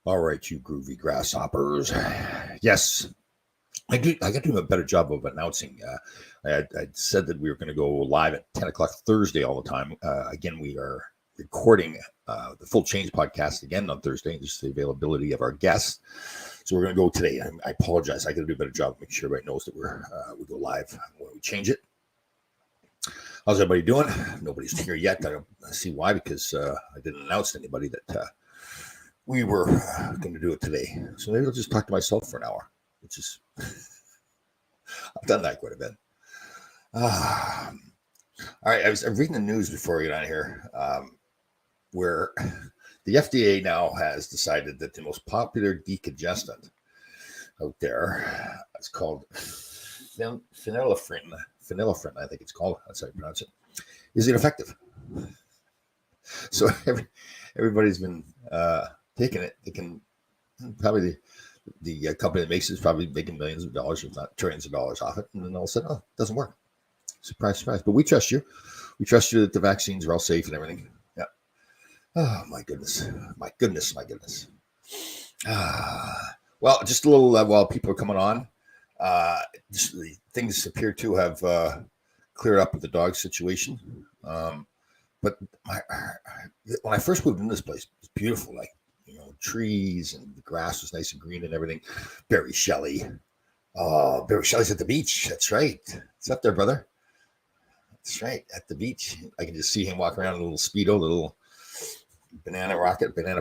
All right, you groovy grasshoppers. Yes, I got to do a better job of announcing. I said that we were going to go live at 10 o'clock Thursday all the time. Again, we are recording the Full Change podcast again on Thursday, just the availability of our guests. So we're going to go today. I apologize. I got to do a better job of making sure everybody knows that we go live when we change it. How's everybody doing? Nobody's here yet. I don't see why, because I didn't announce to anybody that we were going to do it today. So maybe I'll just talk to myself for an hour, which is, I've done that quite a bit. All right, I was reading the news before we get on here, where the FDA now has decided that the most popular decongestant out there, it's called phenylephrine, I think it's called, that's how you pronounce it, is ineffective. So everybody's been taking it. They can probably the company that makes it is probably making millions of dollars, if not trillions of dollars off it. And then all of a sudden, oh, it doesn't work. Surprise, surprise. But we trust you. We trust you that the vaccines are all safe and everything. Yeah. Oh, my goodness. My goodness. Well, just a little while people are coming on. Things appear to have cleared up with the dog situation. But when I first moved in this place, it was beautiful. Like, trees and the grass was nice and green and everything. Barry Shelley. Oh, Barry Shelley's at the beach. That's right. It's up there, brother. That's right. At the beach. I can just see him walk around in a little Speedo, little banana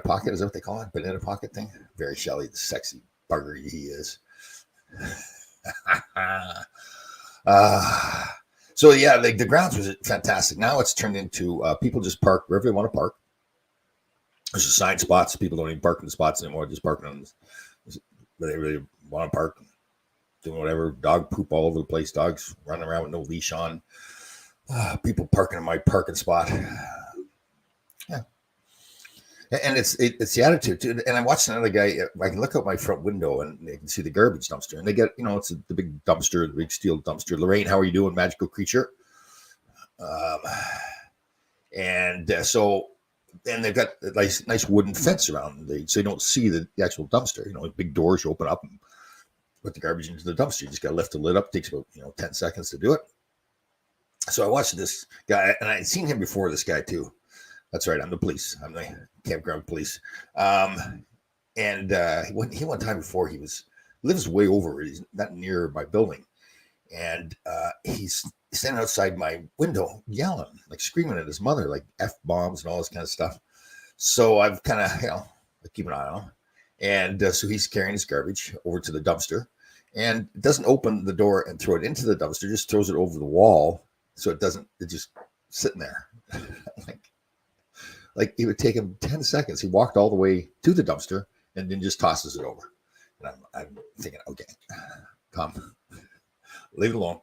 pocket. Is that what they call it? Banana pocket thing? Barry Shelley, the sexy bugger he is. So yeah, the grounds was fantastic. Now it's turned into people just park wherever they want to park. There's assigned spots. People don't even park in the spots anymore. Just parking on where they really want to park, doing whatever. Dog poop all over the place. Dogs running around with no leash on. People parking in my parking spot. Yeah, and it's the attitude too. And I'm watching another guy. I can look out my front window and they can see the garbage dumpster. And they get, it's the big dumpster, the big steel dumpster. Lorraine, how are you doing, magical creature? And they've got a nice wooden fence around so you don't see the actual dumpster. Big doors, you open up and put the garbage into the dumpster. You just got to lift the lid up. It takes about 10 seconds to do it. So I watched this guy, and I'd seen him before, this guy too. That's right, I'm the police. I'm the campground police. And one time before, lives way over. He's not near my building. And he's standing outside my window yelling, like screaming at his mother, like F-bombs and all this kind of stuff. So I've kind of, keep an eye on him. And so he's carrying his garbage over to the dumpster and doesn't open the door and throw it into the dumpster, just throws it over the wall. So it's just sitting there. like it would take him 10 seconds. He walked all the way to the dumpster and then just tosses it over. And I'm thinking, okay, come, leave it alone.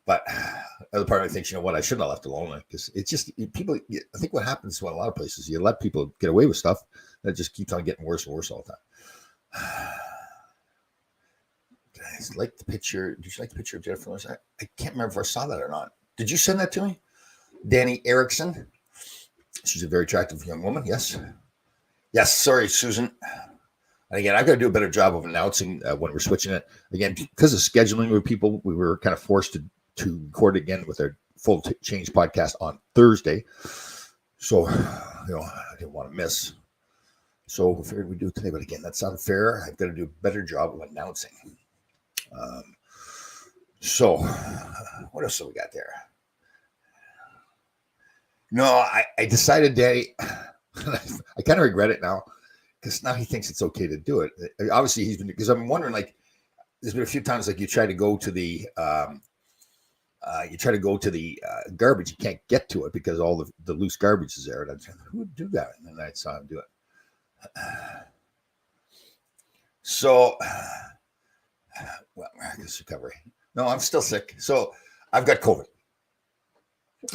But the other part of me thinks, what, I shouldn't have left alone, because it's just people. I think what happens in a lot of places, you let people get away with stuff that just keeps on getting worse and worse all the time. Guys, like the picture. Did you like the picture of Jennifer Lawrence? I can't remember if I saw that or not. Did you send that to me? Danny Erickson. She's a very attractive young woman. Yes. Sorry, Susan. And again, I've got to do a better job of announcing when we're switching it. Again, because of scheduling with people, we were kind of forced to record again with our Full Change podcast on Thursday. So, I didn't want to miss. So we figured we'd do it today. But again, that's not fair. I've got to do a better job of announcing. So what else have we got there? No, I decided, Danny, I kind of regret it now, because now he thinks it's okay to do it. Obviously, because I'm wondering, like, there's been a few times, like, you try to go to the garbage, you can't get to it because all the loose garbage is there. And I'm saying, who would do that? And then I saw him do it. So, well, miraculous recovery. No, I'm still sick. So I've got COVID.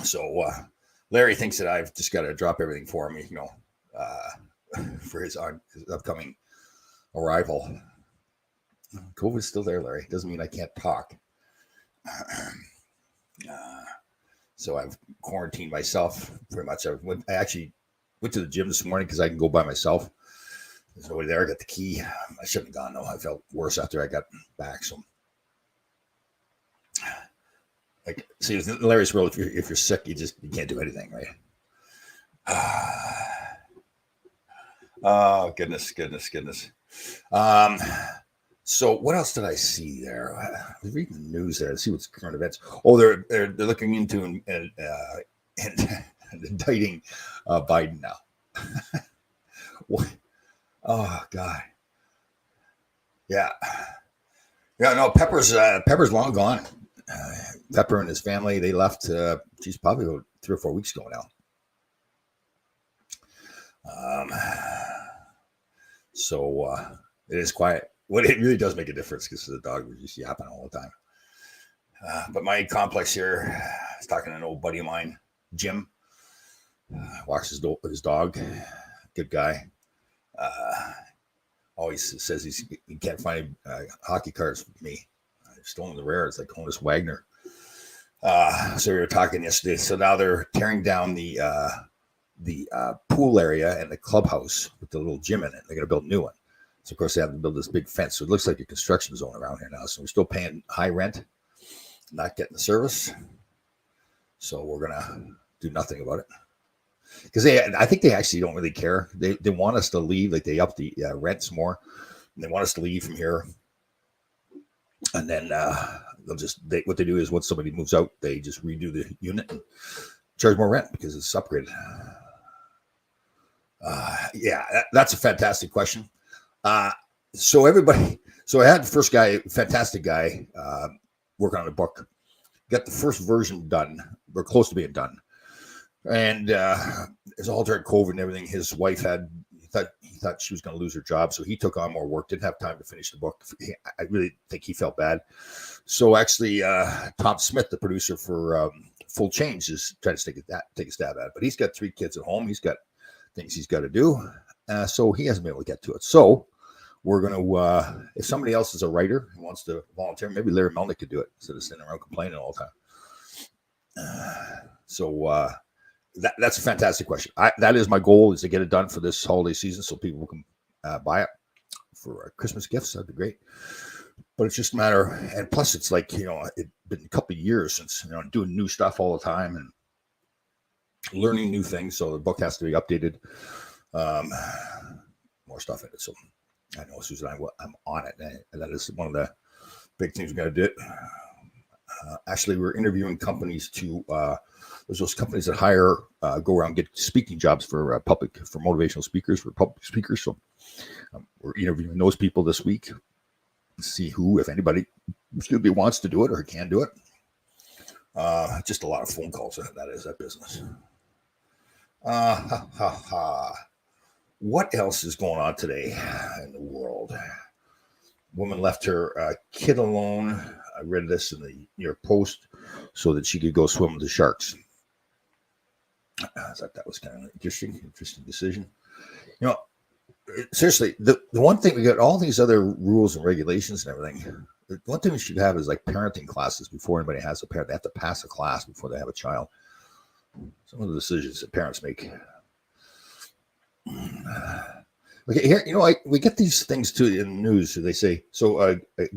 So Larry thinks that I've just got to drop everything for him, for his upcoming arrival. COVID's still there, Larry. Doesn't mean I can't talk. So I've quarantined myself pretty much. I actually went to the gym this morning because I can go by myself. There's nobody there. I got the key. I shouldn't have gone though. I felt worse after I got back. So, like, see, it's in Larry's world. If you're sick, you can't do anything, right? Oh, goodness. So what else did I see there? I was reading the news there to see what's current events. Oh, they're looking into and indicting Biden now. What? Oh God. Yeah. No, Pepper's long gone. Pepper and his family, they left. She's probably about 3 or 4 weeks ago now. So it is quiet. Well, it really does make a difference because the dog was just yapping all the time. But my complex here, I was talking to an old buddy of mine, Jim. Walks his dog. Good guy. Always says he can't find hockey cards for me. I've stolen the rare. It's like Honus Wagner. So we were talking yesterday. So now they're tearing down the pool area and the clubhouse with the little gym in it. They're going to build a new one. So, of course, they have to build this big fence. So it looks like a construction zone around here now. So we're still paying high rent, not getting the service. So we're going to do nothing about it. Because I think they actually don't really care. They want us to leave. Like, they up the rents more. And they want us to leave from here. And then what they do is once somebody moves out, they just redo the unit and charge more rent because it's upgraded. That's a fantastic question. So I had the first guy, fantastic guy, working on a book, got the first version done, or close to being done. And it's all during COVID and everything. His wife he thought she was going to lose her job. So he took on more work, didn't have time to finish the book. I really think he felt bad. So actually, Tom Smith, the producer for Full Change, is trying to take a stab at it. But he's got 3 kids at home. He's got things he's got to do. So he hasn't been able to get to it. So we're going to, if somebody else is a writer and wants to volunteer, maybe Larry Melnick could do it instead of sitting around complaining all the time. That's a fantastic question. That is my goal, is to get it done for this holiday season so people can buy it for Christmas gifts. That'd be great. But it's just a matter, and plus it's like, it's been a couple of years since, doing new stuff all the time and learning new things. So the book has to be updated. More stuff in it. So I know, Susan, I'm on it. And that is one of the big things we got to do. Actually, we're interviewing companies to, there's those companies that hire, go around, get speaking jobs for for motivational speakers, for public speakers. So we're interviewing those people this week. See who, if anybody, wants to do it or can do it. Just a lot of phone calls. That business. What else is going on today in the world? Woman left her kid alone. I read this in the New York Post so that she could go swim with the sharks. I thought that was kind of an interesting decision. Seriously, the one thing, we got all these other rules and regulations and everything. The one thing we should have is like parenting classes before anybody has a parent. They have to pass a class before they have a child. Some of the decisions that parents make. Okay, here, we get these things too in the news. So they say,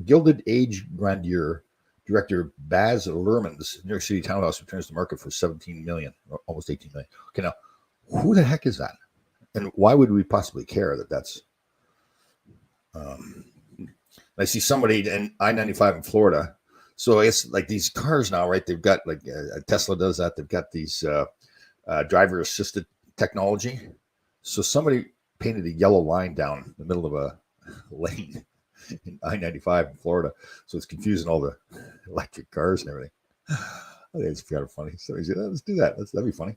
Gilded Age Grandeur director Baz Luhrmann's New York City townhouse returns to market for $17 million, almost $18 million. Okay, now, who the heck is that? And why would we possibly care that that's... I see somebody in I-95 in Florida. So it's like these cars now, right? They've got, like, Tesla does that. They've got these driver-assisted technology. So somebody painted a yellow line down the middle of a lane in I-95 in Florida. So it's confusing all the electric cars and everything. I think it's kind of funny. So he said, let's do that. That'd be funny.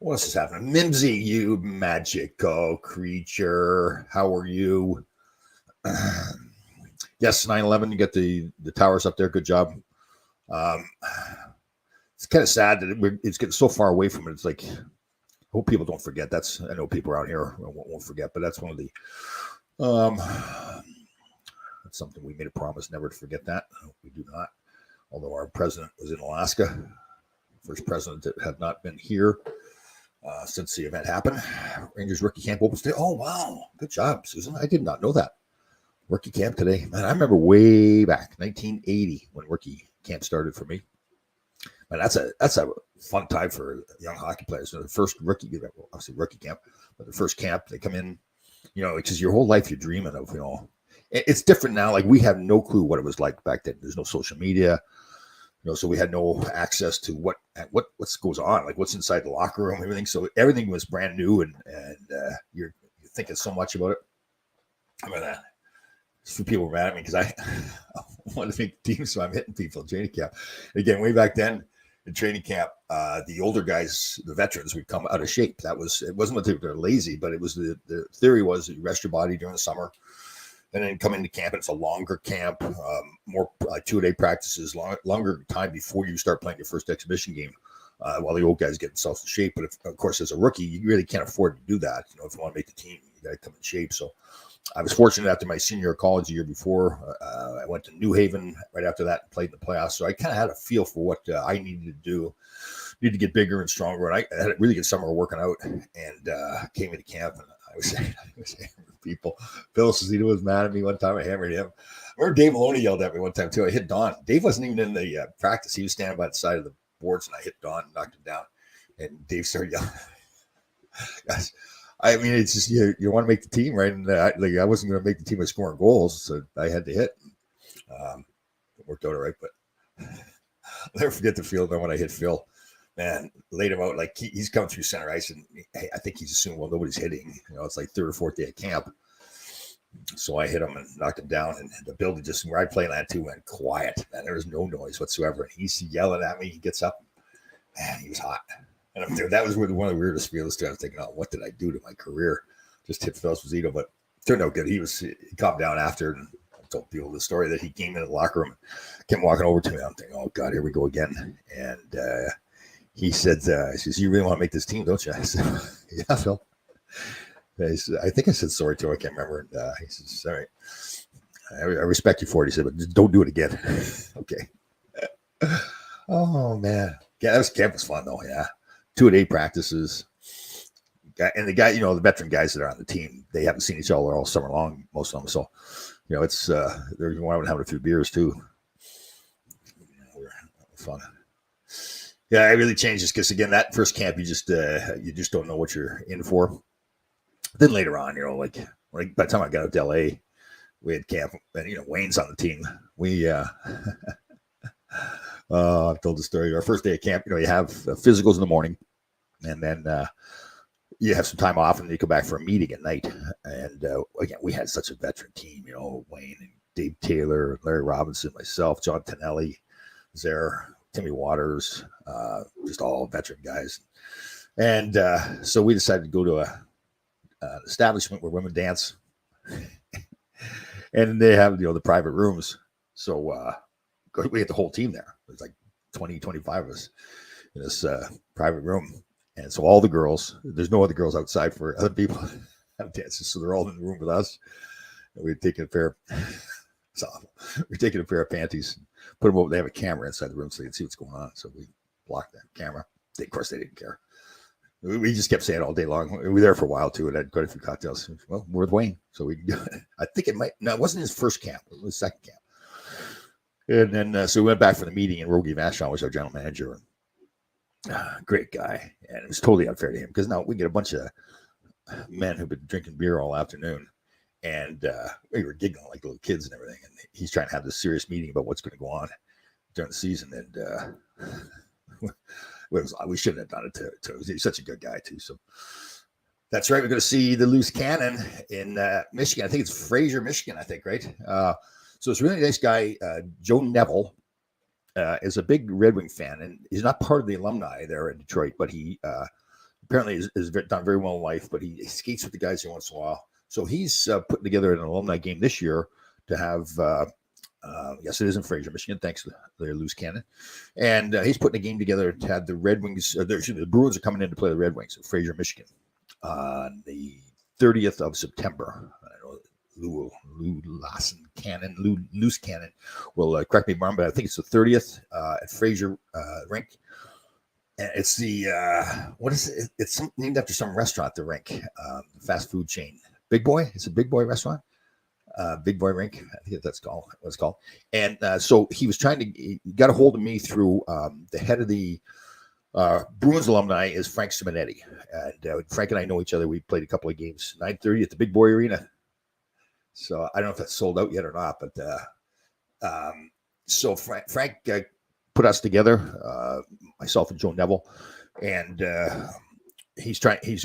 What else is happening? Mimsy, you magical creature. How are you? Yes, 9/11. You get the towers up there. Good job. It's kind of sad that it's getting so far away from it. It's like, I hope people don't forget. I know people around here won't forget, but that's one of the, that's something we made a promise never to forget that. We do not. Although our president was in Alaska, first president that had not been here. since the event happened. Rangers rookie camp opens today. Oh, wow. Good job, Susan. I did not know that. Rookie camp today. Man, I remember way back, 1980, when rookie camp started for me. And that's a fun time for young hockey players. The first rookie, obviously rookie camp, but the first camp, they come in, because your whole life you're dreaming of, It's different now. Like, we have no clue what it was like back then. There's no social media, so we had no access to what goes on, like what's inside the locker room, everything. So everything was brand new, and you're thinking so much about it. I mean, a few people were mad at me because I want to make teams, so I'm hitting people in training camp. Again, way back then in training camp, the older guys, the veterans, would come out of shape. It wasn't that they're lazy, but it was the theory was that you rest your body during the summer, and then come into camp. And it's a longer camp, more 2-a-day practices, longer time before you start playing your first exhibition game. While the old guys get themselves in shape, but of course, as a rookie, you really can't afford to do that. If you want to make the team, you got to come in shape. So I was fortunate after my senior year of college the year before. I went to New Haven right after that and played in the playoffs. So I kind of had a feel for what I needed to do. Needed to get bigger and stronger. And I had a really good summer working out, and came into camp, and I was hammering people. Phil Cezito was mad at me one time. I hammered him. I remember Dave Maloney yelled at me one time too. I hit Don. Dave wasn't even in the practice. He was standing by the side of the boards, and I hit Don and knocked him down. And Dave started yelling. Guys, I mean, it's just you want to make the team, right? And I wasn't going to make the team by scoring goals, so I had to hit. It worked out all right, but I'll never forget the field when I hit Phil. Man, laid him out like he's coming through center ice, and I think he's assuming, well, nobody's hitting. It's like third or fourth day of camp. So I hit him and knocked him down, and the building just where I play that too went quiet. Man, there was no noise whatsoever. And he's yelling at me. He gets up, man, he was hot. And that was one of the weirdest feelings too. I was thinking, oh, what did I do to my career? Just hit Phil Cezito, but turned out good. He calmed down after, and I told people the story that he came in the locker room, came walking over to me. I'm thinking, oh God, here we go again. And he said, he says, you really want to make this team, don't you? I said, yeah, Phil. I think I said sorry to him. I can't remember. And he says, all right, I respect you for it. He said, but just don't do it again. Okay. Oh, man. Yeah, camp was fun, though. Yeah. 2-a-day practices. And the guy, the veteran guys that are on the team, they haven't seen each other all summer long, most of them. So, it's, they're going to have a few beers, too. Fun. Yeah, it really changes because, again, that first camp, you just don't know what you're in for. Then later on, like by the time I got out to LA, we had camp, and Wayne's on the team. We I've told the story. Our first day of camp, you have physicals in the morning, and then you have some time off, and you go back for a meeting at night. And again, we had such a veteran team. Wayne and Dave Taylor, Larry Robinson, myself, John Tonelli, there, Timmy Waters, just all veteran guys. And so we decided to go to an establishment where women dance, and they have the private rooms. So we had the whole team there. It was like 20, 25 of us in this private room, and so all the girls. There's no other girls outside for other people have dances, so they're all in the room with us. And we're taking a pair. It's awful. We're taking a pair of panties, put them over. They have a camera inside the room so they can see what's going on. So we blocked that camera. Of course, they didn't care. We just kept saying all day long. We were there for a while too, and had quite a few cocktails. Well, we're with Wayne, so we can do it. I think it wasn't his first camp; it was his second camp. And then so we went back for the meeting, and Rogie Vachon was our general manager. Great guy, and it was totally unfair to him because now we get a bunch of men who've been drinking beer all afternoon, and we were giggling like little kids and everything. And he's trying to have this serious meeting about what's going to go on during the season, and we shouldn't have done it to he's such a good guy too. So that's right. We're going to see the Loose Cannon in Michigan. I think it's Fraser, Michigan. I think right. So it's a really nice guy. Joe Neville is a big Red Wing fan, and he's not part of the alumni there in Detroit, but he apparently has done very well in life. But he skates with the guys every once in a while. So he's putting together an alumni game this year to have. Yes, it is in Fraser, Michigan. Thanks to their Loose Cannon. And he's putting a game together to have the Red Wings. The Bruins are coming in to play the Red Wings in Fraser, Michigan on the 30th of September. I know Loose Cannon will correct me, Martin, but I think it's the 30th at Fraser Rink. And it's the what is it? It's named after some restaurant, the rink, fast food chain. Big Boy. It's a Big Boy restaurant. Big Boy Rink. I think that's called what it's called. And so he was he got a hold of me through the head of the Bruins alumni is Frank Simonetti. And Frank and I know each other. We played a couple of games, 9:30 at the Big Boy Arena. So I don't know if that's sold out yet or not, but so Frank put us together, myself and Joe Neville, and he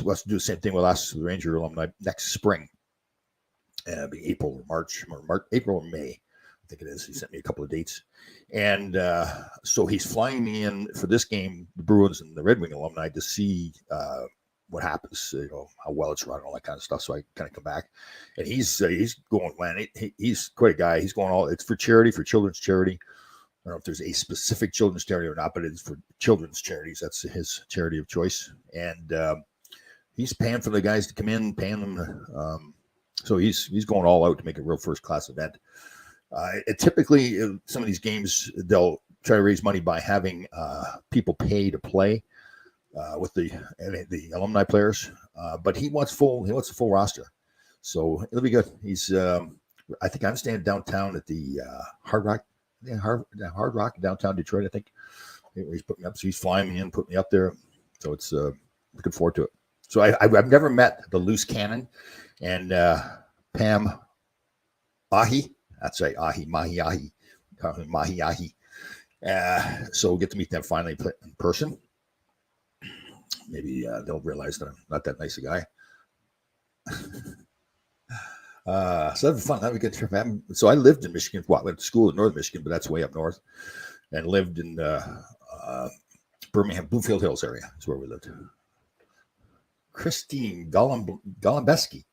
wants to do the same thing with us, the Ranger alumni, next spring. Be April or March, April or May, I think it is. He sent me a couple of dates, and so he's flying me in for this game, the Bruins and the Red Wing alumni, to see what happens, how well it's run, all that kind of stuff. So I kind of come back, and he's going, man, he's quite a guy. He's going it's for charity, for children's charity. I don't know if there's a specific children's charity or not, but it's for children's charities. That's his charity of choice, and he's paying for the guys to come in, paying them. So he's going all out to make a real first class event. Typically, some of these games they'll try to raise money by having people pay to play with the alumni players, but he wants a full roster, so it'll be good. He's I think I'm staying downtown at the Hard Rock. Yeah, Hard Rock downtown Detroit, I think. He's put me up, so he's flying me in, put me up there. So it's looking forward to it. So I've never met the Loose Cannon and Pam Ahi. That's right, Ahi Mahi Ahi, Mahi Ahi. So we'll get to meet them finally in person. Maybe they'll realize that I'm not that nice a guy. So that'd be fun. That'd be a good trip. So I lived in Michigan. Well, I went to school in northern Michigan, but that's way up north. And lived in Birmingham, Bloomfield Hills area. That's where we lived. Christine Golembeski.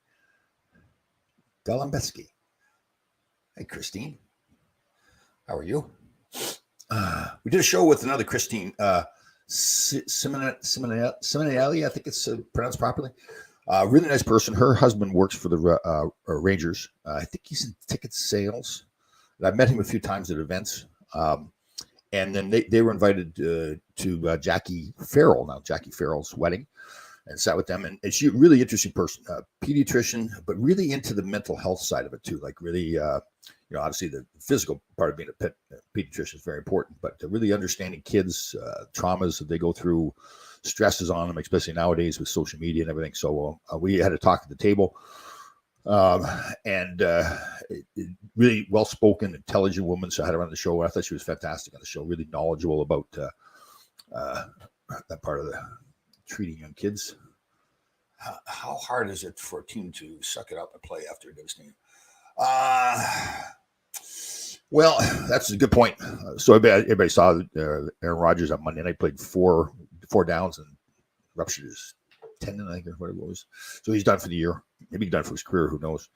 Hey, Christine. How are you? We did a show with another Christine Simonelli, I think it's pronounced properly. Really nice person. Her husband works for the Rangers. I think he's in ticket sales. I've met him a few times at events. And then they were invited to Jackie Farrell, now Jackie Farrell's wedding, and sat with them. And she's a really interesting person, pediatrician, but really into the mental health side of it too. Like really, obviously the physical part of being a pediatrician is very important, but really understanding kids' traumas that they go through, stresses on them, especially nowadays with social media and everything. So we had a talk at the table, and really well-spoken, intelligent woman. So I had her on the show. I thought she was fantastic on the show, really knowledgeable about that part of the treating young kids. How hard is it for a team to suck it up and play after a devastating? Well, that's a good point. So everybody saw Aaron Rodgers on Monday night played four downs and ruptured his tendon, I think, or whatever it was. So he's done for the year. Maybe he's done for his career. Who knows?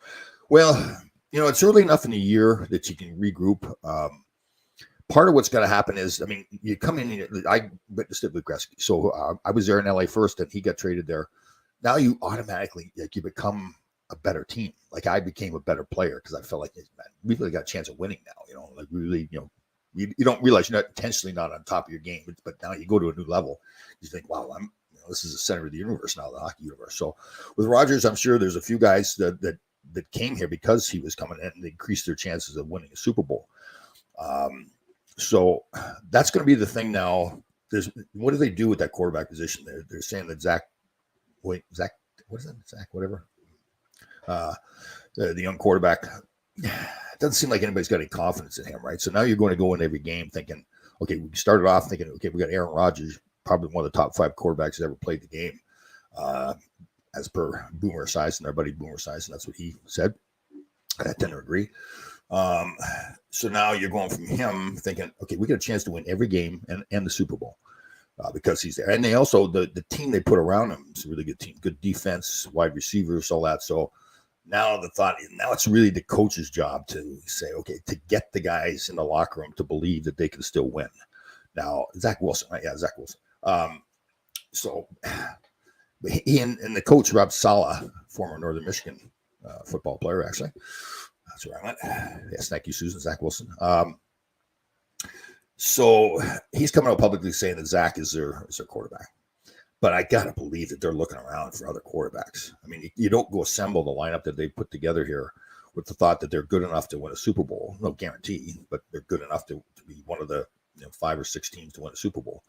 Well, it's early enough in the year that you can regroup. Part of what's going to happen is, I mean, you come in. I witnessed it with Gretzky. So I was there in LA first, and he got traded there. Now you automatically you become a better team. Like I became a better player because I felt like, man, we really got a chance of winning now. Like really, you don't realize you're not intentionally not on top of your game, but now you go to a new level. You think, wow, this is the center of the universe now, the hockey universe. So with Rodgers, I'm sure there's a few guys that came here because he was coming in and increased their chances of winning a Super Bowl. So that's going to be the thing now. What do they do with that quarterback position? They're saying that Zach, what is that? Zach, whatever. The young quarterback, it doesn't seem like anybody's got any confidence in him, right? So now you're going to go in every game thinking, okay, we started off thinking, okay, we got Aaron Rodgers, probably one of the top 5 quarterbacks that ever played the game, as per Boomer Esiason, our buddy Boomer Esiason. That's what he said. I tend to agree. So now you're going from him thinking, okay, we got a chance to win every game and the Super Bowl because he's there. And they also, the team they put around him is a really good team, good defense, wide receivers, all that. So now it's really the coach's job to say, okay, to get the guys in the locker room to believe that they can still win. Now, Zach Wilson, right? Yeah, Zach Wilson. So he and the coach, Rob Saleh, former Northern Michigan football player, actually. That's where I went. Yes, thank you, Susan. Zach Wilson. So he's coming out publicly saying that Zach is their quarterback. But I got to believe that they're looking around for other quarterbacks. I mean, you don't go assemble the lineup that they put together here with the thought that they're good enough to win a Super Bowl. No guarantee, but they're good enough to be one of the 5 or 6 teams to win a Super Bowl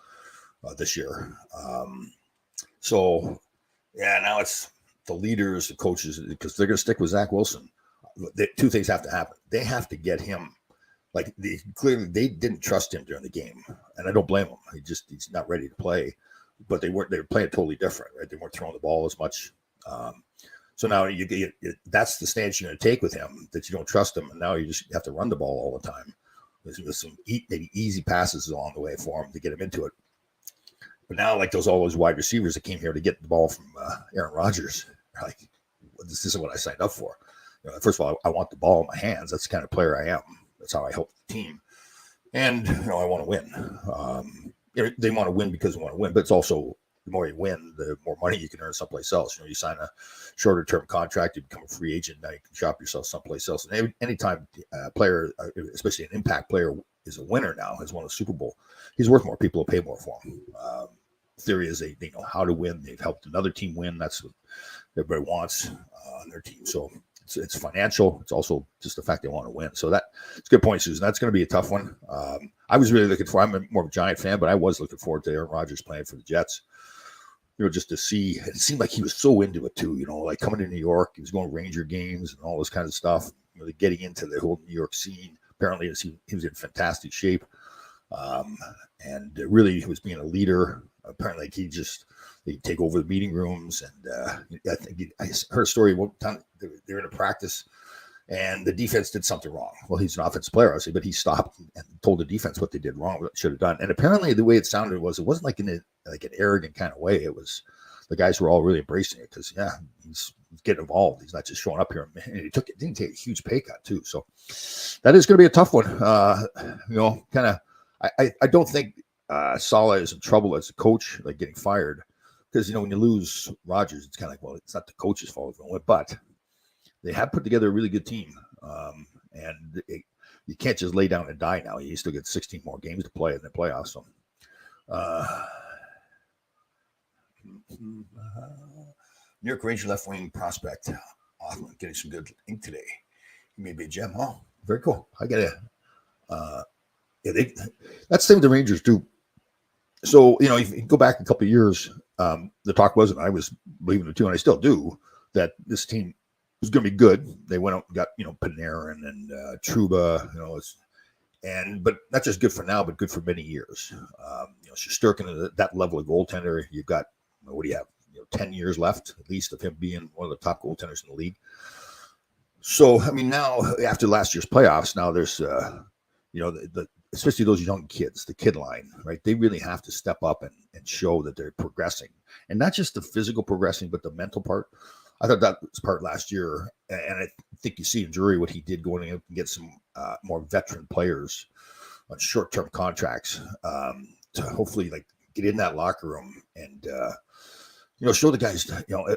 this year. So, yeah, now it's the leaders, the coaches, because they're going to stick with Zach Wilson. Two things have to happen. They have to get him. Like clearly, they didn't trust him during the game, and I don't blame him. He's not ready to play. But they were playing totally different, right? They weren't throwing the ball as much. So now that's the stance you're going to take with him, that you don't trust him, and now you just have to run the ball all the time. With some maybe easy passes along the way for him to get him into it. But now, like all those wide receivers that came here to get the ball from Aaron Rodgers, like, this isn't what I signed up for. First of all, I want the ball in my hands. That's the kind of player I am. That's how I help the team, and I want to win. They want to win because they want to win, but it's also the more you win, the more money you can earn someplace else. You sign a shorter term contract, you become a free agent. Now you can shop yourself someplace else. And anytime a player, especially an impact player, is a winner now, has won a Super Bowl, he's worth more. People will pay more for him. Theory is they know how to win. They've helped another team win. That's what everybody wants on their team. So it's financial. It's also just the fact they want to win. So it's a good point, Susan. That's going to be a tough one. I was really looking for. I'm more of a Giant fan, but I was looking forward to Aaron Rodgers playing for the Jets. Just to see. It seemed like he was so into it too. Like coming to New York, he was going to Ranger games and all this kind of stuff. Getting into the whole New York scene. Apparently, he was in fantastic shape, and really he was being a leader. Apparently, he'd take over the meeting rooms, and I think I heard a story one time they're in a practice, and the defense did something wrong. Well, he's an offensive player, obviously, but he stopped and told the defense what they did wrong, what they should have done. And apparently, the way it sounded was it wasn't like in an arrogant kind of way. It was the guys were all really embracing it because he's getting involved. He's not just showing up here, and he didn't take a huge pay cut too. So that is going to be a tough one. Kind of. I don't think Saleh is in trouble as a coach, like getting fired, because when you lose Rodgers, it's kind of like, well, it's not the coach's fault, but they have put together a really good team, and you can't just lay down and die now. You still get 16 more games to play in the playoffs. So, New York Ranger left wing prospect, Othman, getting some good ink today. He may be a gem. Oh, very cool. I get it. That's the thing the Rangers do. So, if you go back a couple of years, the talk was, and I was believing it too, and I still do, that this team was going to be good. They went out and got, Panarin and Trouba, but not just good for now, but good for many years. Shesterkin, that level of goaltender, you've got, what do you have? 10 years left, at least, of him being one of the top goaltenders in the league. So, now after last year's playoffs, now there's, especially those young kids, the kid line, right? They really have to step up and show that they're progressing, and not just the physical progressing, but the mental part. I thought that was part last year, and I think you see in Drury what he did going in and get some more veteran players on short-term contracts to hopefully get in that locker room and show the guys.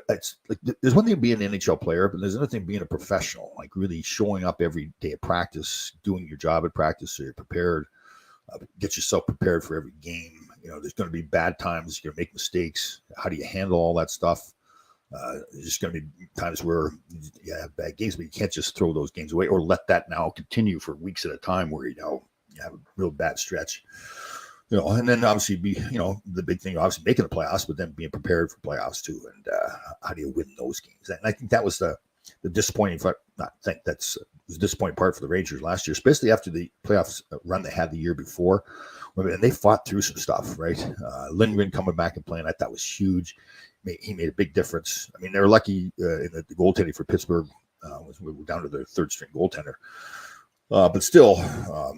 It's like there's one thing being an NHL player, but there's another thing being a professional, like really showing up every day at practice, doing your job at practice, so you're prepared. Get yourself prepared for every game. There's going to be bad times. You're going to make mistakes. How do you handle all that stuff? There's just going to be times where you have bad games, but you can't just throw those games away or let that now continue for weeks at a time where you have a real bad stretch. And then obviously the big thing, obviously making the playoffs, but then being prepared for playoffs too. And how do you win those games? And I think that was the disappointing part. That's the disappointing part for the Rangers last year, especially after the playoffs run they had the year before. And they fought through some stuff, right? Lindgren coming back and playing, I thought was huge. He made a big difference. They were lucky in the goaltending for Pittsburgh. We were down to their third string goaltender. But still,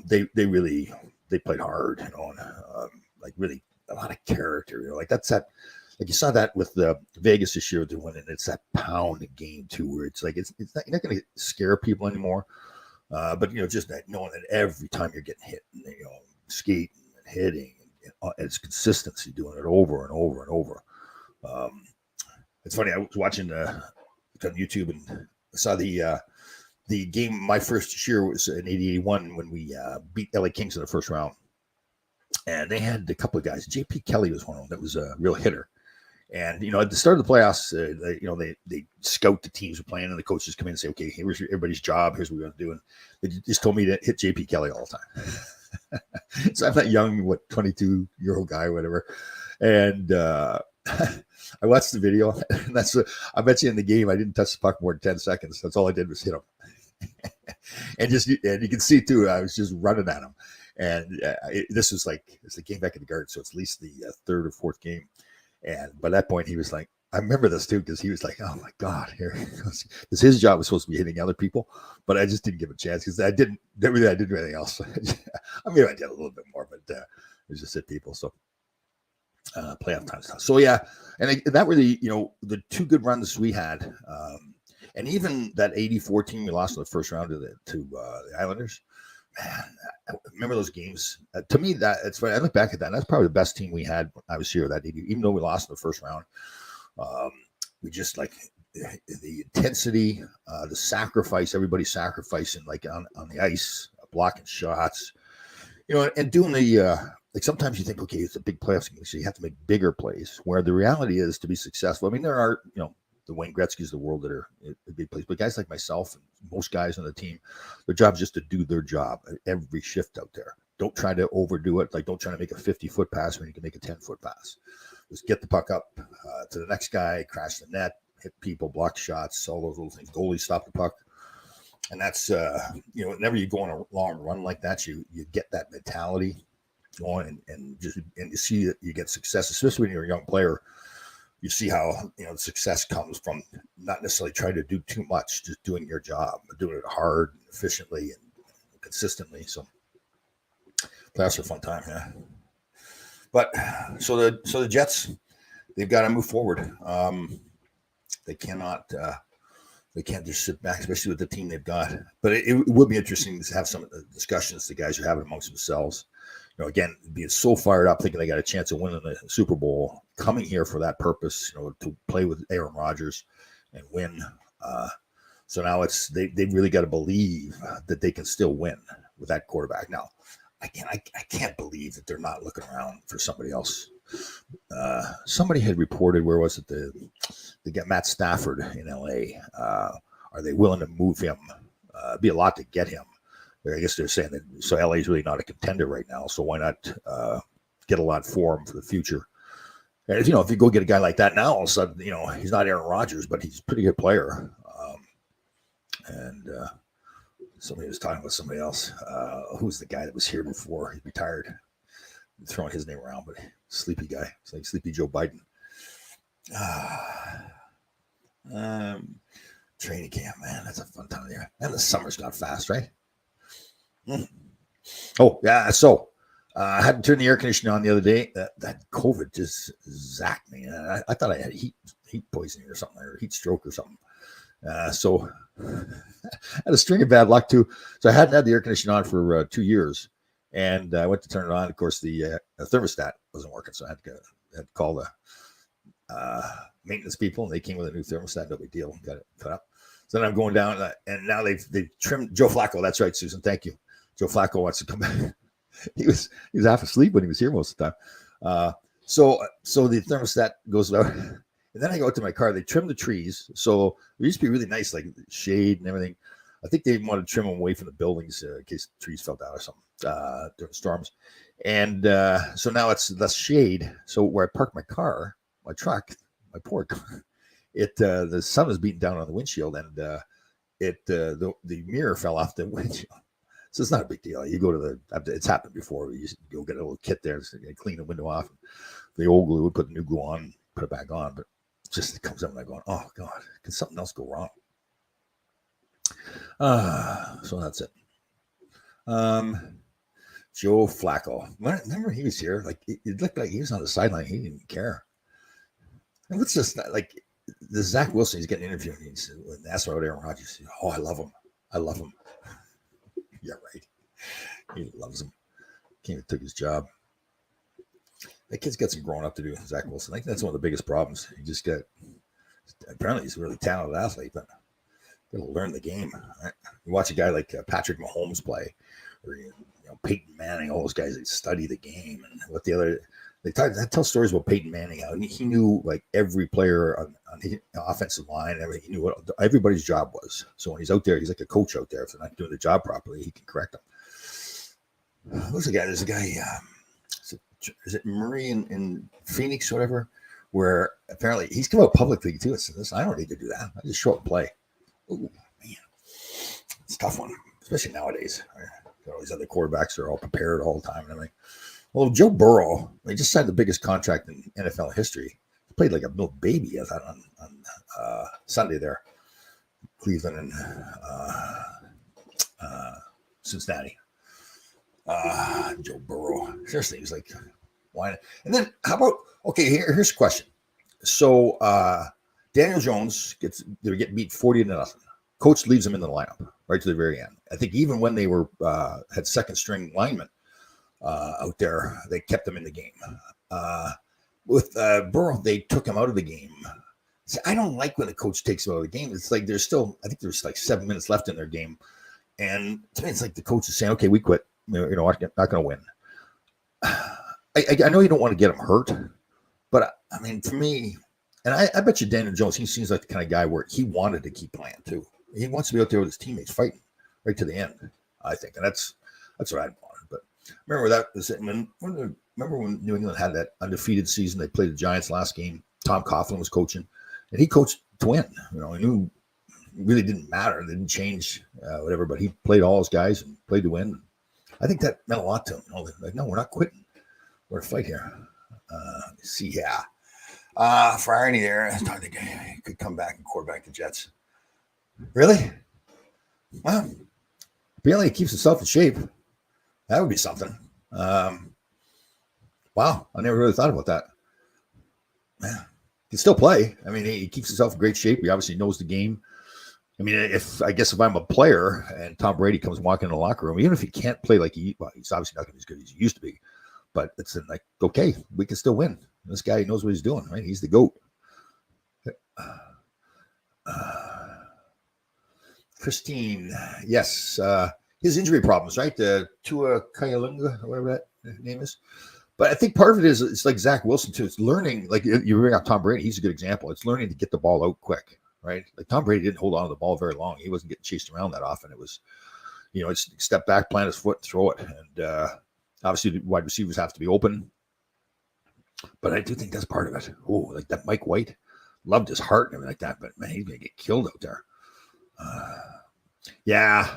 they played hard, and really a lot of character. That's that. Like you saw that with the Vegas this year, they're winning. It's that pound game too, where it's like it's not, you're not going to scare people anymore. But just that knowing that every time you're getting hit, skating and hitting, and it's consistency, doing it over and over and over. It's funny. I was watching on YouTube and I saw the game. My first year was in '81 when we beat LA Kings in the first round. and they had a couple of guys. J.P. Kelly was one of them that was a real hitter. And, you know, at the start of the playoffs, they scout the teams who are playing, and the coaches come in and say, okay, here's everybody's job. Here's what we're going to do. And they just told me to hit J.P. Kelly all the time. So I'm that young, 22-year-old guy, whatever. And I watched the video. And I bet you in the game, I didn't touch the puck more than 10 seconds. That's all I did was hit him. and you can see, too, I was just running at him. And this was like, it's the game back in the Garden, so it's at least the third or fourth game. And by that point, he was like, I remember this too, because he was like, oh my God, here he goes. Because his job was supposed to be hitting other people, but I just didn't give a chance because I didn't do anything else. I mean, I did a little bit more, but it was just hit people. So playoff time stuff. So yeah, and that were the two good runs we had. And even that 84 team we lost in the first round to the Islanders. Man, I remember those games. To me, it's funny. I look back at that. And that's probably the best team we had when I was here. That even though we lost in the first round, we just like the intensity, the sacrifice. Everybody sacrificing like on the ice, blocking shots, and doing the like. Sometimes you think, okay, it's a big playoffs game, so you have to make bigger plays. Where the reality is to be successful. I mean, there are the Wayne Gretzky's of the world that are a big place. But guys like myself and most guys on the team, their job is just to do their job every shift out there. Don't try to overdo it. Like, don't try to make a 50-foot pass when you can make a 10-foot pass. Just get the puck up to the next guy, crash the net, hit people, block shots, all those little things. Goalie stop the puck. And that's, whenever you go on a long run like that, you get that mentality going and you see that you get success, especially when you're a young player. You see how success comes from not necessarily trying to do too much, just doing your job, doing it hard, and efficiently, and consistently. So playoffs are a fun time, yeah. But so the Jets, they've got to move forward. They can't just sit back, especially with the team they've got. But it would be interesting to have some discussions the guys are having amongst themselves. Again, being so fired up, thinking they got a chance of winning the Super Bowl, coming here for that purpose, to play with Aaron Rodgers and win. So now they really got to believe that they can still win with that quarterback. Now, I can't believe that they're not looking around for somebody else. Somebody had reported, where was it? They got Matt Stafford in LA. Are they willing to move him? It'd be a lot to get him. I guess they're saying that so LA is really not a contender right now, so why not get a lot for him for the future? And if you go get a guy like that now, all of a sudden he's not Aaron Rodgers, but he's a pretty good player. And somebody was talking with somebody else. Who's the guy that was here before? He retired. I'm throwing his name around, but sleepy guy. It's like Sleepy Joe Biden. Training camp, man, that's a fun time there. And the summer's gone fast, right? Oh, yeah. So I had to turn the air conditioning on the other day. That COVID just zapped me. I thought I had heat poisoning or something, or heat stroke or something. So I had a string of bad luck too. So I hadn't had the air conditioning on for 2 years, and I went to turn it on. Of course, the thermostat wasn't working, so I had to call the maintenance people, and they came with a new thermostat. No big deal. Got it put up. So then I'm going down, and now they've trimmed Joe Flacco. That's right, Susan. Thank you. Joe Flacco wants to come back. He was half asleep when he was here most of the time. So the thermostat goes out, and then I go out to my car. They trim the trees, so it used to be really nice, like shade and everything. I think they wanted to trim them away from the buildings in case the trees fell down or something during storms. And so now it's less shade. So where I park my car, my truck, my poor car, the sun was beating down on the windshield, and the mirror fell off the windshield. So it's not a big deal. You go to it's happened before. You go get a little kit there, so you clean the window off. The old glue, we put the new glue on, put it back on. But it comes up and I'm going, oh God, can something else go wrong? So that's it. Joe Flacco. Remember he was here? Like it looked like he was on the sideline. He didn't even care. And what's just like the Zach Wilson? He's getting interviewed. And he's asked about Aaron Rodgers. He said, oh, I love him. I love him. Yeah, right. He loves him. Came and took his job. That kid's got some growing up to do, Zach Wilson. I think that's one of the biggest problems. Apparently he's a really talented athlete, but got to learn the game. Right? You watch a guy like Patrick Mahomes play, or Peyton Manning, all those guys that study the game and what the other. They tell stories about Peyton Manning. How he knew like every player on the offensive line. Everything. He knew what everybody's job was. So when he's out there, he's like a coach out there. If they're not doing the job properly, he can correct them. Who's the guy? There's a guy. Is it Murray in Phoenix or whatever? Where apparently he's come out publicly too. It says, I don't need to do that. I just show up and play. Oh man, it's a tough one, especially nowadays. All these other quarterbacks are all prepared all the time and everything. Well, Joe Burrow, they just signed the biggest contract in NFL history. He played like a little baby, I thought, on Sunday there, Cleveland and Cincinnati. Joe Burrow, seriously, he's like, why? And then how about here's a question. So Daniel Jones they're getting beat 40-0. Coach leaves him in the lineup right to the very end. I think even when they were had second string linemen out there, they kept them in the game. With Burrow, they took him out of the game. See, I don't like when the coach takes him out of the game. It's like I think there's like 7 minutes left in their game, and to me, it's like the coach is saying, "Okay, we quit. I'm not going to win." I know you don't want to get him hurt, but I mean, for me, and I bet you Daniel Jones, he seems like the kind of guy where he wanted to keep playing too. He wants to be out there with his teammates fighting right to the end, I think. And that's what I wanted. But remember that was it. Remember when New England had that undefeated season? They played the Giants last game. Tom Coughlin was coaching, and he coached to win. He knew it really didn't matter. It didn't change whatever, but he played all his guys and played to win. I think that meant a lot to him. Like, no, we're not quitting. We're to fight here. See, yeah. Friday there, I thought he could come back and quarterback the Jets. Really? Well, apparently he keeps himself in shape. That would be something. Wow, I never really thought about that. Man, he can still play. I mean, he keeps himself in great shape. He obviously knows the game. I mean, if I'm a player and Tom Brady comes walking in the locker room, even if he can't play like he's obviously not going to be as good as he used to be, but it's like, okay, we can still win. This guy knows what he's doing, right? He's the GOAT. Christine, yes, his injury problems, right? Tua Kayalunga, whatever that name is. But I think part of it is it's like Zach Wilson too. It's learning, like you bring up Tom Brady. He's a good example. It's learning to get the ball out quick, right? Like Tom Brady didn't hold on to the ball very long. He wasn't getting chased around that often. It was, it's step back, plant his foot, throw it, and obviously the wide receivers have to be open. But I do think that's part of it. Oh, like that Mike White, loved his heart and everything like that. But man, he's gonna get killed out there. Yeah,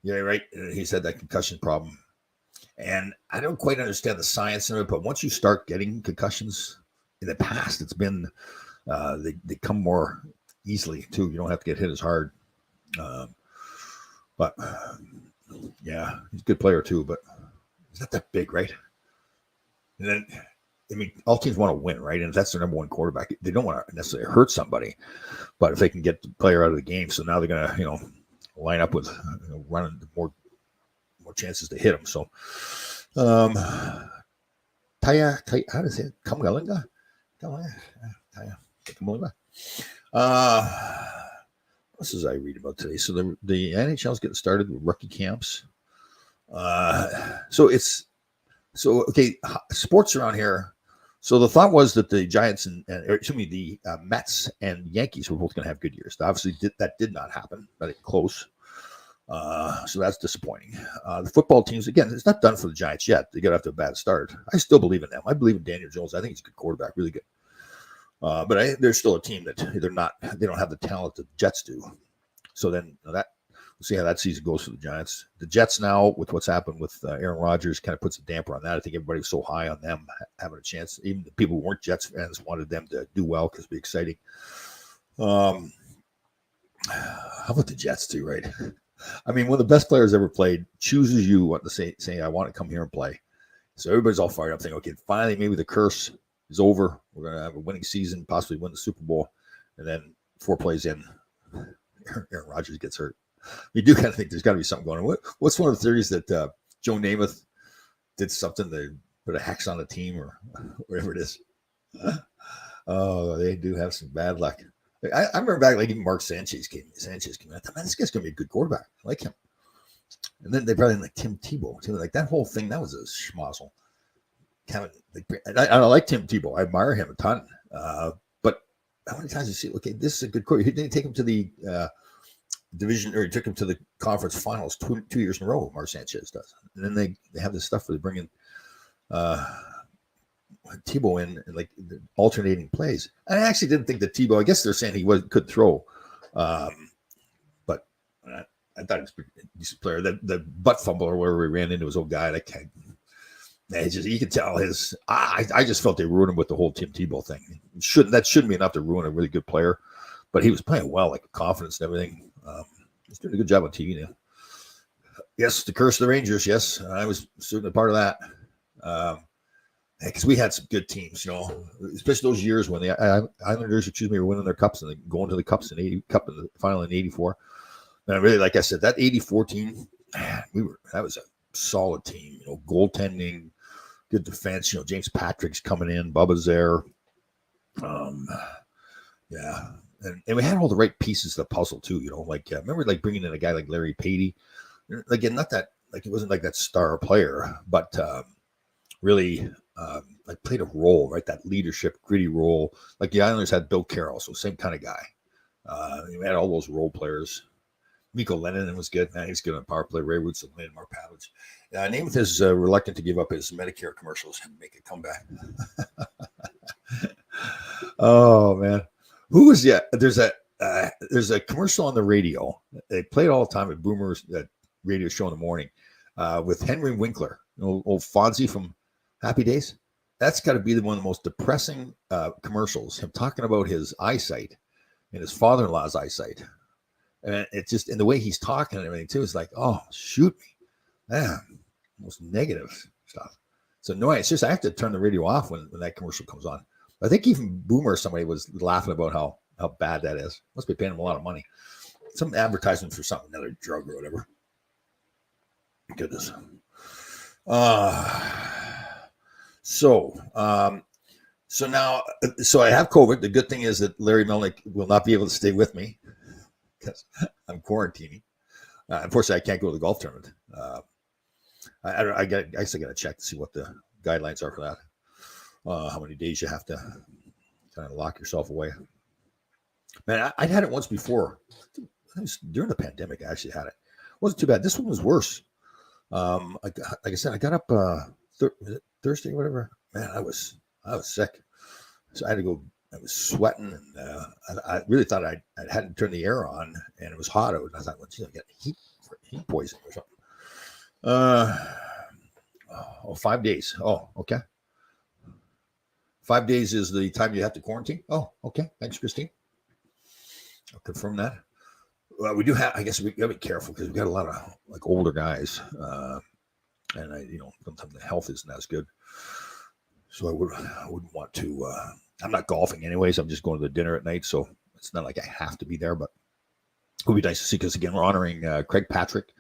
right. He said that concussion problem, and I don't quite understand the science in it. But once you start getting concussions, in the past, it's been they come more easily too. You don't have to get hit as hard. But yeah, he's a good player too. But he's not that big, right? And then, I mean, all teams want to win, right? And if that's their number one quarterback, they don't want to necessarily hurt somebody. But if they can get the player out of the game, so now they're going to, line up with running more chances to hit them. So, Taya, how does it? Kamalinga? Taya. What else did I read about today? So the NHL is getting started with rookie camps. Sports around here. So the thought was that the Giants the Mets and Yankees were both going to have good years. Obviously, that did not happen, but close. So that's disappointing. The football teams, again, it's not done for the Giants yet. They got off to a bad start. I still believe in them. I believe in Daniel Jones. I think he's a good quarterback, really good. But there's still a team that they don't have the talent that the Jets do. So then we'll see how that season goes for the Giants. The Jets now, with what's happened with Aaron Rodgers, kind of puts a damper on that. I think everybody was so high on them having a chance. Even the people who weren't Jets fans wanted them to do well because it'd be exciting. How about the Jets too, right? I mean, one of the best players ever played chooses you what to say, I want to come here and play. So everybody's all fired up, thinking, okay, finally, maybe the curse is over. We're going to have a winning season, possibly win the Super Bowl. And then 4 plays in, Aaron Rodgers gets hurt. You do kind of think there's got to be something going on. What's one of the theories that Joe Namath did something to put a hex on the team or whatever it is? Oh, they do have some bad luck. I remember back, like even Mark Sanchez came. I thought, man, this guy's going to be a good quarterback. I like him. And then they brought in like Tim Tebow. Like that whole thing, that was a schmozzle. Kevin, I like Tim Tebow. I admire him a ton. But how many times you see, okay, this is a good coach. He didn't take him to the division, or he took him to the conference finals 2 years in a row. Mark Sanchez does. And then they have this stuff where they bring in Tebow in and like alternating plays. I actually didn't think that Tebow, I guess they're saying he could throw. But I thought he was a pretty decent player. The butt fumble or whatever he ran into his old guy, you could tell his. I just felt they ruined him with the whole Tim Tebow thing. That shouldn't be enough to ruin a really good player, but he was playing well, like confidence and everything. He's doing a good job on TV now. Yes, the curse of the Rangers. Yes, I was certainly part of that. Because we had some good teams, especially those years when the Islanders, were winning their cups and going to the cups in the final in '84. And I really, like I said, that '84 team, man, that was a solid team. Goaltending, good defense. James Patrick's coming in, Bubba's there. Yeah, and we had all the right pieces of the puzzle too. Remember bringing in a guy like Larry Patey. Again, not that it wasn't like that star player, but really. Played a role, right? That leadership, gritty role. Like the Islanders had Bill Carroll, so same kind of guy. We had all those role players. Mikko Lennon was good. Man, he's good on power play. Ray Woods and Mark Pavlich. Namath is reluctant to give up his Medicare commercials and make a comeback. Oh man, who was There's a commercial on the radio. They play it all the time at Boomer's radio show in the morning with Henry Winkler, old Fonzie from Happy Days. That's got to be one of the most depressing commercials. Him talking about his eyesight and his father-in-law's eyesight, and it's just in the way he's talking and everything too. It's like, oh, shoot me, man, most negative stuff. So no, it's just I have to turn the radio off when that commercial comes on. I think even Boomer or somebody was laughing about how bad that is. Must be paying him a lot of money. Some advertisement for something, another drug or whatever. Goodness. So now I have COVID. The good thing is that Larry Melnick will not be able to stay with me because I'm quarantining. Unfortunately, I can't go to the golf tournament. I guess I got to check to see what the guidelines are for that. How many days you have to kind of lock yourself away. Man, I'd had it once before. It was during the pandemic, I actually had it. It wasn't too bad. This one was worse. Like I said, I got up Thursday, whatever. Man, I was sick. So I had to go. I was sweating, and I really thought I hadn't turned the air on, and it was hot out. And I thought, well, gee, I got heat poisoning or something. 5 days. Oh, okay. 5 days is the time you have to quarantine. Oh, okay. Thanks, Christine. I'll confirm that. Well, we do have. I guess we got to be careful because we got a lot of older guys, and sometimes the health isn't as good. So I wouldn't want to. I'm not golfing anyways. I'm just going to the dinner at night, so it's not like I have to be there. But it would be nice to see because again, we're honoring Craig Patrick.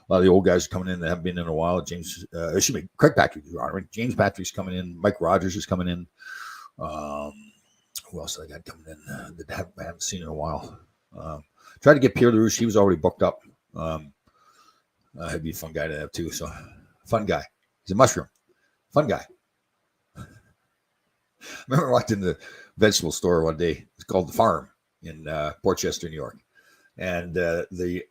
A lot of the old guys are coming in that haven't been in a while. Craig Patrick is honoring. James Patrick's coming in. Mike Rogers is coming in. Who else did I got coming in that I haven't seen in a while? Tried to get Pierre LaRouche. He was already booked up. He'd be a fun guy to have too. So, fun guy. He's a mushroom. Fun guy. I remember I walked in the vegetable store one day. It's called The Farm in Port Chester, New York. And they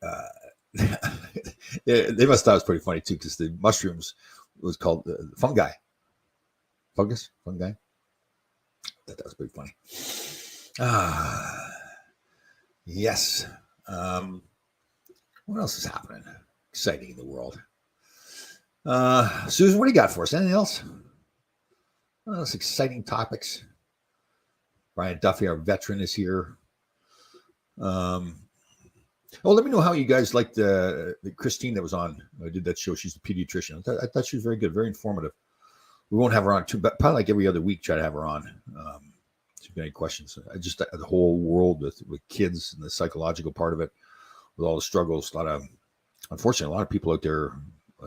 must thought it was pretty funny too because the mushrooms was called fungi. Fungus? Fungi? I thought that was pretty funny. Yes. What else is happening? Exciting in the world. Susan, what do you got for us? Anything else? What else exciting topics? Brian Duffy, our veteran, is here. Let me know how you guys liked the Christine that was on. I did that show. She's a pediatrician. I thought she was very good, very informative. We won't have her on too, but probably like every other week, try to have her on. If you've got any questions, just the whole world with kids and the psychological part of it, with all the struggles. Unfortunately, a lot of people out there,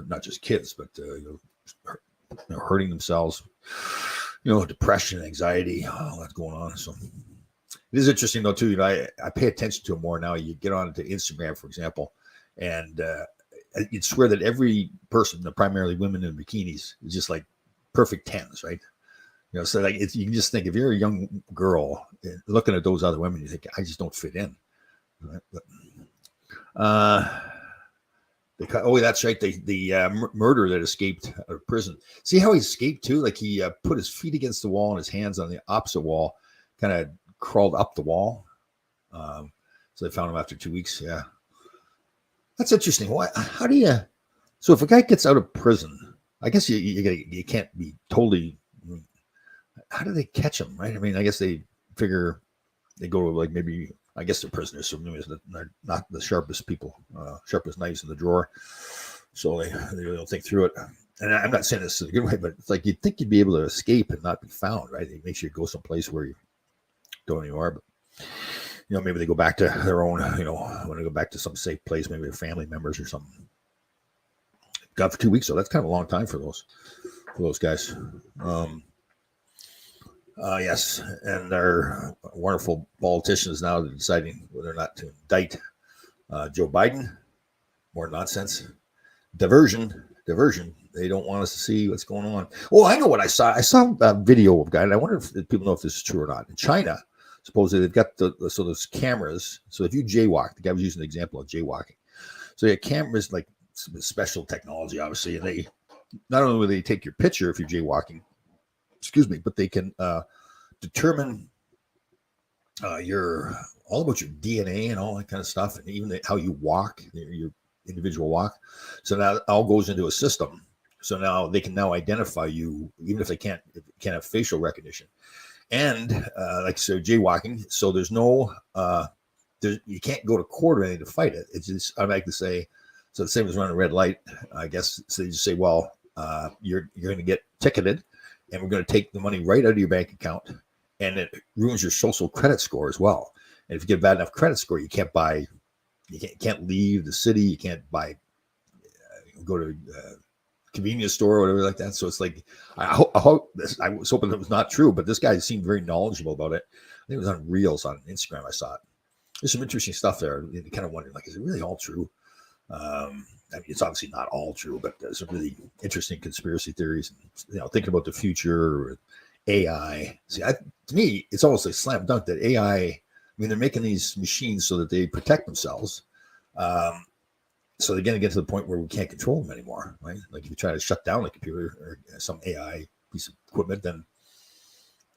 not just kids, but hurting themselves. Depression, anxiety, all that's going on. So it is interesting though too. I pay attention to it more now. You get on to Instagram, for example, and you'd swear that every person, primarily women in bikinis, is just like perfect tens, right? So like you can just think if you're a young girl looking at those other women, you think I just don't fit in. Right? But, that's right. The murderer that escaped out of prison. See how he escaped too? Like he put his feet against the wall and his hands on the opposite wall, kind of crawled up the wall. So they found him after 2 weeks. Yeah, that's interesting. Why? How do you? So if a guy gets out of prison, I guess you can't be totally. How do they catch him? Right? I mean, I guess they figure they go to like maybe. I guess they're prisoners, so they're not the sharpest people, sharpest knives in the drawer. So they really don't think through it. And I'm not saying this in a good way, but it's like you'd think you'd be able to escape and not be found, right? It makes you go someplace where you don't anymore. But maybe they go back to their own, when they go back to some safe place, maybe their family members or something. Got for 2 weeks, so that's kind of a long time for those guys. Yes, and our wonderful politicians now deciding whether or not to indict Joe Biden. More nonsense. Diversion. They don't want us to see what's going on. Oh, I know what I saw. I saw a video of a guy, and I wonder if people know if this is true or not. In China, supposedly they've got those cameras. So if you jaywalk, the guy was using an example of jaywalking. So you have cameras, like special technology, obviously, and they not only will they take your picture if you're jaywalking, but they can determine all about your DNA and all that kind of stuff, and even how you walk, your individual walk. So now it all goes into a system. So now they can identify you, even if they can't have facial recognition. And jaywalking. So there's no, you can't go to court or anything to fight it. It's just automatically say, so the same as running a red light, I guess. So you just say, well, you're going to get ticketed, and we're going to take the money right out of your bank account, and it ruins your social credit score as well. And if you get a bad enough credit score, you can't leave the city, you can't go to a convenience store or whatever like that. So it's like, I was hoping that was not true, but this guy seemed very knowledgeable about it. I think it was on Reels on Instagram. I saw it. There's some interesting stuff there. You kind of wondering, like, is it really all true? I mean, it's obviously not all true, but there's some really interesting conspiracy theories. And, thinking about the future or AI. See, to me, it's almost like slam dunk that AI. I mean, they're making these machines so that they protect themselves. So they're going to get to the point where we can't control them anymore, right? Like if you try to shut down a computer or some AI piece of equipment, then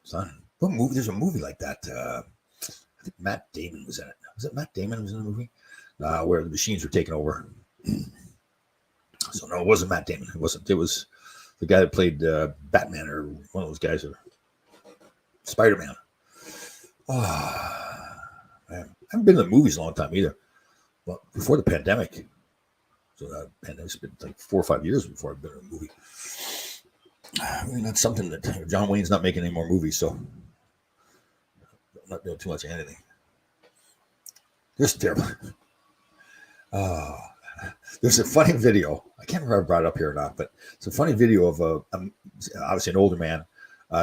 it's not. What movie? There's a movie like that. I think Matt Damon was in it. Was it Matt Damon who was in the movie? Where the machines were taking over. So no, it wasn't Matt Damon. It wasn't. It was the guy that played Batman or one of those guys, or Spider-Man. Oh, man. I haven't been to the movies in a long time either. Well, before the pandemic. So the pandemic's been like 4 or 5 years before I've been in a movie. I mean, that's something that John Wayne's not making any more movies, so I'm not doing too much of anything. Just terrible. There's a funny video. I can't remember if I brought it up here or not, but it's a funny video of obviously an older man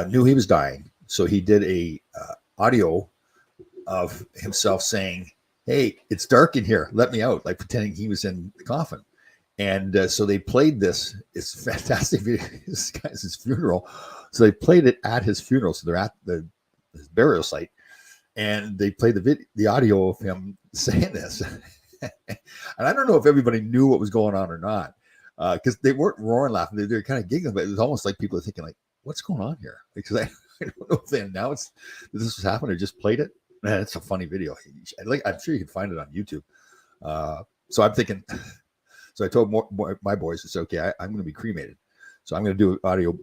knew he was dying, so he did a audio of himself saying, "Hey, it's dark in here. Let me out," like pretending he was in the coffin. And so they played this. It's a fantastic video. This guy's his funeral. So they played it at his funeral. So they're at his burial site, and they played the audio of him saying this. And I don't know if everybody knew what was going on or not, because they weren't roaring laughing. They were kind of giggling, but it was almost like people are thinking, like, what's going on here? Because I don't know if they announced that this was happening or just played it. Man, it's a funny video. I'm sure you can find it on YouTube. So I'm thinking, so I told my boys, it's okay, I'm going to be cremated. So I'm going to do audio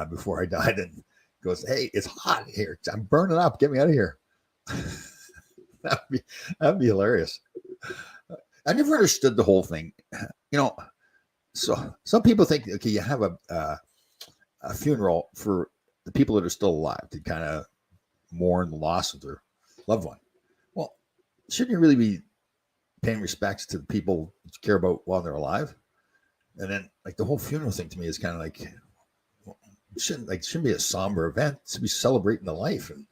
before I died. And goes, "Hey, it's hot here. I'm burning up. Get me out of here." That'd be hilarious. I never understood the whole thing. So some people think, okay, you have a funeral for the people that are still alive to kind of mourn the loss of their loved one. Well, shouldn't you really be paying respects to the people that you care about while they're alive? And then, like, the whole funeral thing to me is kind of like, well, it shouldn't be a somber event. It should be celebrating the life and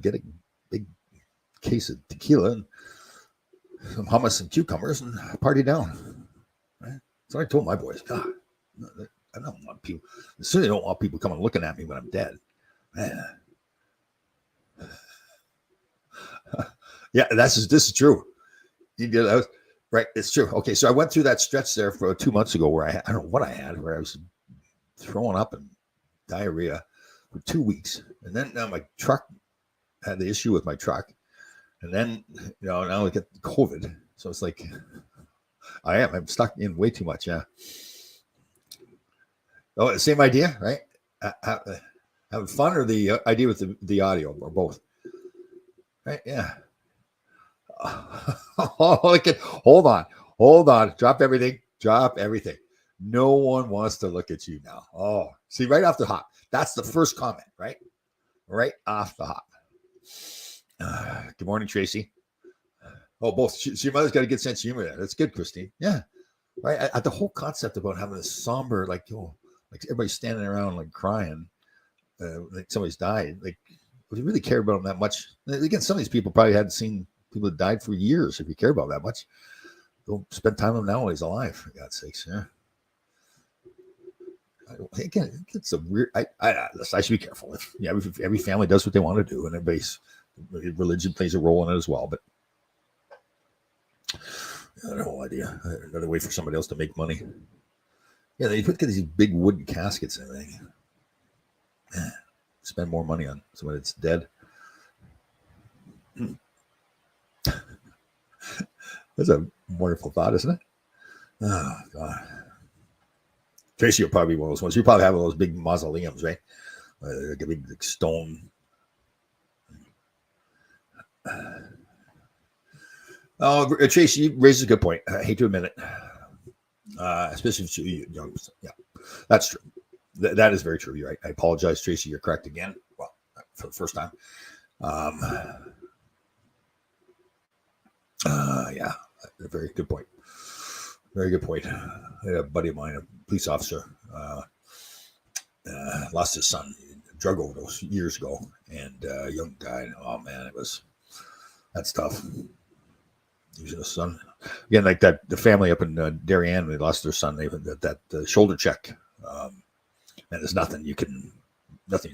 get a big case of tequila and some hummus and cucumbers and party down. Right? So I told my boys, God, I don't want people. Certainly don't want people coming looking at me when I'm dead. Man. Yeah, this is true. You did that, right? It's true. Okay, so I went through that stretch there for 2 months ago where I don't know what I had, where I was throwing up and diarrhea for 2 weeks, and then my truck had the issue with my truck, and then now I get COVID. So it's like I'm stuck in way too much. Yeah. Oh, same idea, right? Having fun, or the idea with the audio, or both, right? Yeah. Hold on. Drop everything. No one wants to look at you now. Oh, see, right off the hop. That's the first comment, right? Right off the hop. Good morning, Tracy. Oh, both. Your mother's got a good sense of humor there. That's good, Christine. Yeah. Right. The whole concept about having a somber, like everybody's standing around like crying, like somebody's died. Like, would you really care about them that much? Again, some of these people probably hadn't seen people that died for years. If you care about that much, go spend time with them now while he's alive, for God's sakes. Yeah. Again, it's a weird. I should be careful. Every family does what they want to do, and everybody's religion plays a role in it as well. But I have no idea. Another way for somebody else to make money. Yeah, they put these big wooden caskets and everything. Man, spend more money on somebody that's dead. That's a wonderful thought, isn't it? Oh, God. Tracy, you'll probably be one of those ones. You probably have one of those big mausoleums, right? Like a big stone. Oh, Tracy, you raised a good point. I hate to admit it. Especially if you're young. Yeah, that's true. That is very true. You're right. I apologize, Tracy. You're correct again. Well, for the first time. Yeah, a very good point. Very good point. I had a buddy of mine, a police officer, lost his son, drug overdose years ago, and a young guy. Oh man, that's tough. Losing a son again, like that. The family up in Darien, they lost their son. They had that shoulder check, and there's nothing you can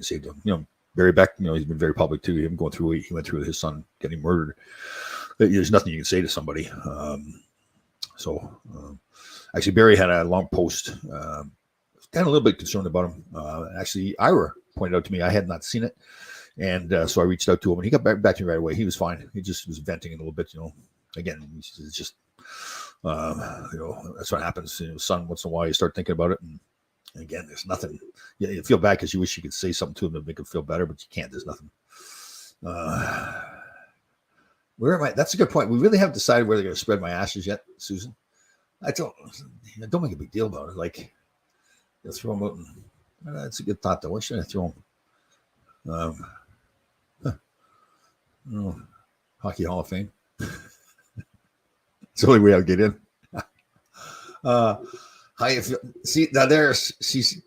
say to him. Barry Beck, he's been very public too. Him going through what he went through with his son getting murdered. There's nothing you can say to somebody. Actually, Barry had a long post. Kind of a little bit concerned about him. Actually, Ira pointed out to me I had not seen it, and so I reached out to him, and he got back to me right away. He was fine. He just was venting a little bit. Again, it's just that's what happens. Son, once in a while you start thinking about it, and again, there's nothing. You feel bad because you wish you could say something to him to make him feel better, but you can't. There's nothing. Where am I? That's a good point. We really haven't decided where they're going to spread my ashes yet, Susan. Don't make a big deal about it. Like, you'll throw them out. That's a good thought, though. Where should I throw them? Hockey Hall of Fame. It's the only way I'll get in. See, now she's,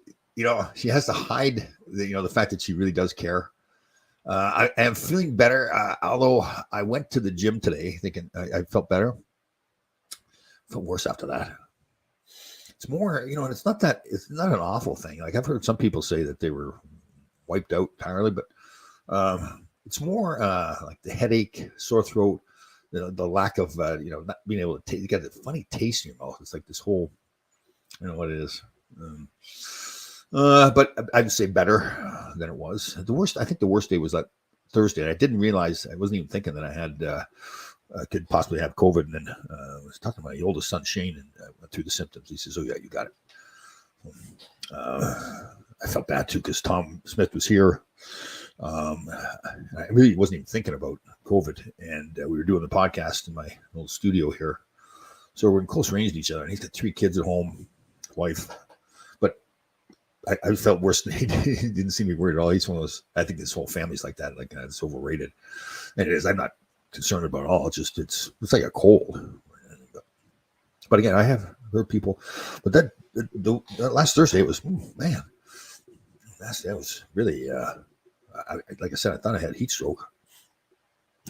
she has to hide the fact that she really does care. I am feeling better, although I went to the gym today thinking I felt better. Felt worse after that. It's more, and it's not an awful thing. Like I've heard some people say that they were wiped out entirely, but it's more like the headache, sore throat, the lack of not being able to taste. You got a funny taste in your mouth. It's like this whole, what it is. But I'd say better than it was. I think the worst day was that Thursday. I didn't realize, I wasn't even thinking that I had could possibly have COVID. And then I was talking to my oldest son, Shane, and I went through the symptoms. He says, "Oh yeah, you got it." I felt bad too because Tom Smith was here. I really wasn't even thinking about COVID, and we were doing the podcast in my little studio here. So we're in close range to each other, and he's got 3 kids at home, wife. But I felt worse than he didn't seem to be worried at all. He's one of those, I think this whole family's like that, like it's overrated. And it is. I'm not concerned about it all. It's like a cold. But again, I have heard people, but that last Thursday, it was, man, that was really, like I said, I thought I had heat stroke.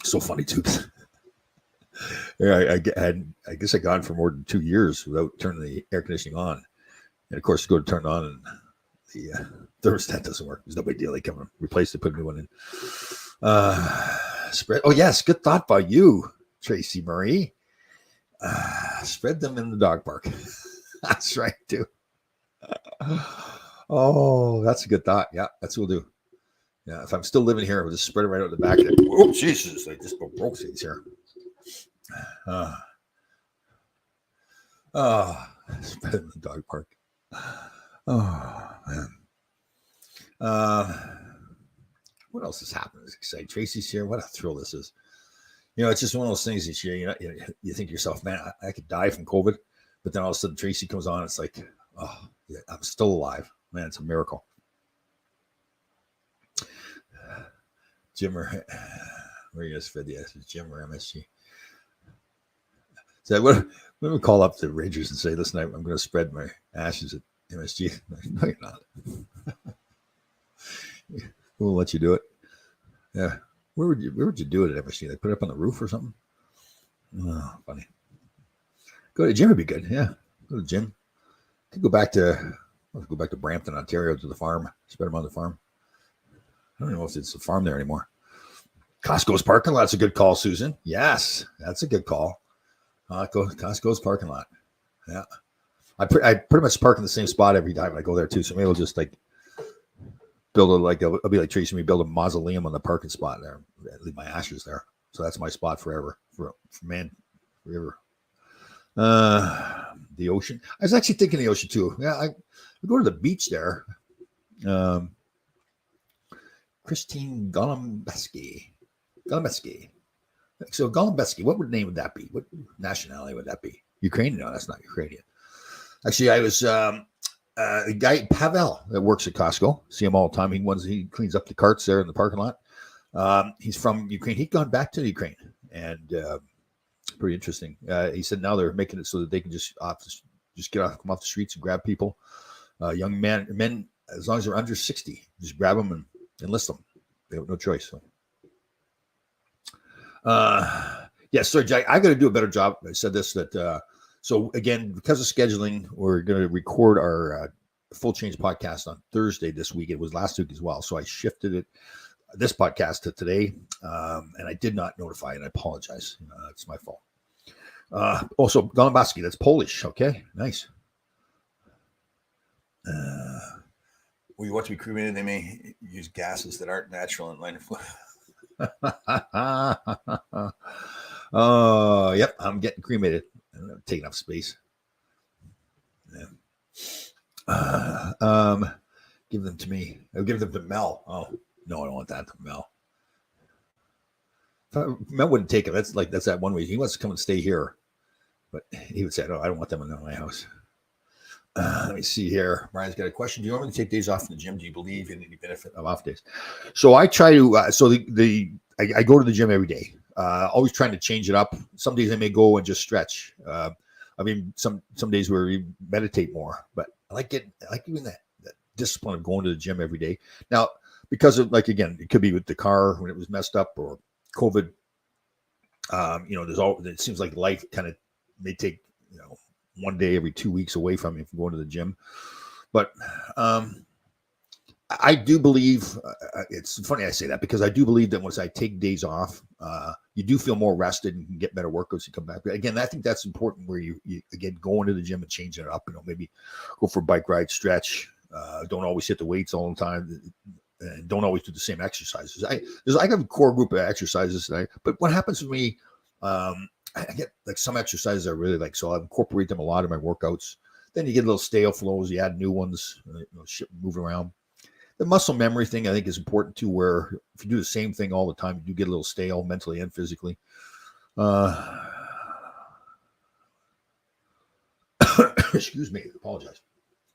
So funny too. Yeah, I guess I got it for more than 2 years without turning the air conditioning on. And of course, go to turn it on and the thermostat doesn't work. There's no big deal. They come and replace it, put a new one in. Spread. Oh, yes. Good thought by you, Tracy Marie. Spread them in the dog park. That's right, too. Oh, that's a good thought. Yeah, that's what we'll do. Yeah, if I'm still living here, we'll just spread it right out the back. Oh, Jesus. I just broke things here. Spread it in the dog park. Oh, man. What else has happened? It's exciting. Tracy's here. What a thrill this is. It's just one of those things this year. You think to yourself, man, I could die from COVID, but then all of a sudden Tracy comes on. It's like, oh, yeah, I'm still alive. Man, it's a miracle. Jim or where you just fed the S, Jim or MSG. So what do we call up the Rangers and say, listen, I'm going to spread my ashes at MSG? No, you're not. We'll let you do it. Yeah. Where would you do it at MSG? They put it up on the roof or something? Oh, funny. Go to the gym would be good. Yeah. Go to the gym. Could go back to Brampton, Ontario, to the farm. Spread them on the farm. I don't know if it's a farm there anymore. Costco's parking lot's a good call, Susan. Yes, that's a good call. Costco's parking lot. Yeah. I pretty much park in the same spot every time I go there too. So maybe we'll just like build I'll be like Tracy, we build a mausoleum on the parking spot there. Leave my ashes there. So that's my spot forever. Forever. The ocean. I was actually thinking the ocean too. Yeah, I go to the beach there. Christine Golumbesky. So Golumbesky, what name would that be? What nationality would that be? Ukrainian? No, that's not Ukrainian. Actually, I was a guy, Pavel, that works at Costco. See him all the time. He cleans up the carts there in the parking lot. He's from Ukraine. He'd gone back to the Ukraine, and pretty interesting. He said now they're making it so that they can come off the streets and grab people, young men, as long as they're under 60, just grab them and enlist them. They have no choice. So. Sorry, Jack. I got to do a better job. I said this so again, because of scheduling, we're going to record our Full Change podcast on Thursday this week. It was last week as well, so I shifted this podcast to today, and I did not notify, and I apologize. It's my fault. Also, Golumbesky, that's Polish. Okay, nice. When you want to be cremated, they may use gases that aren't natural and light of fluid. Oh, yep, I'm getting cremated. I'm taking up space. Yeah. Give them to me. I'll give them to Mel. Oh, no, I don't want that to Mel. Mel wouldn't take it. That's that one way. He wants to come and stay here. But he would say, no, I don't want them in my house. Let me see here. Brian's got a question. Do you normally take days off in the gym? Do you believe in any benefit of off days? So I try to, I go to the gym every day. Always trying to change it up. Some days I may go and just stretch. Some days where we meditate more, but I like doing that discipline of going to the gym every day. Now, because of again, it could be with the car when it was messed up or COVID. It seems like life kind of may take, one day every 2 weeks away from me from going to the gym. But I do believe it's funny I say that because I do believe that once I take days off, you do feel more rested and can get better workouts. You come back. But again, I think that's important where you again go into the gym and changing it up. Maybe go for a bike ride, stretch. Don't always hit the weights all the time. And don't always do the same exercises. I have a core group of exercises, but what happens with me? I get some exercises I really like, so I incorporate them a lot in my workouts. Then you get a little stale flows, you add new ones, move around. The muscle memory thing I think is important too, where if you do the same thing all the time, you do get a little stale mentally and physically. Excuse me, apologize.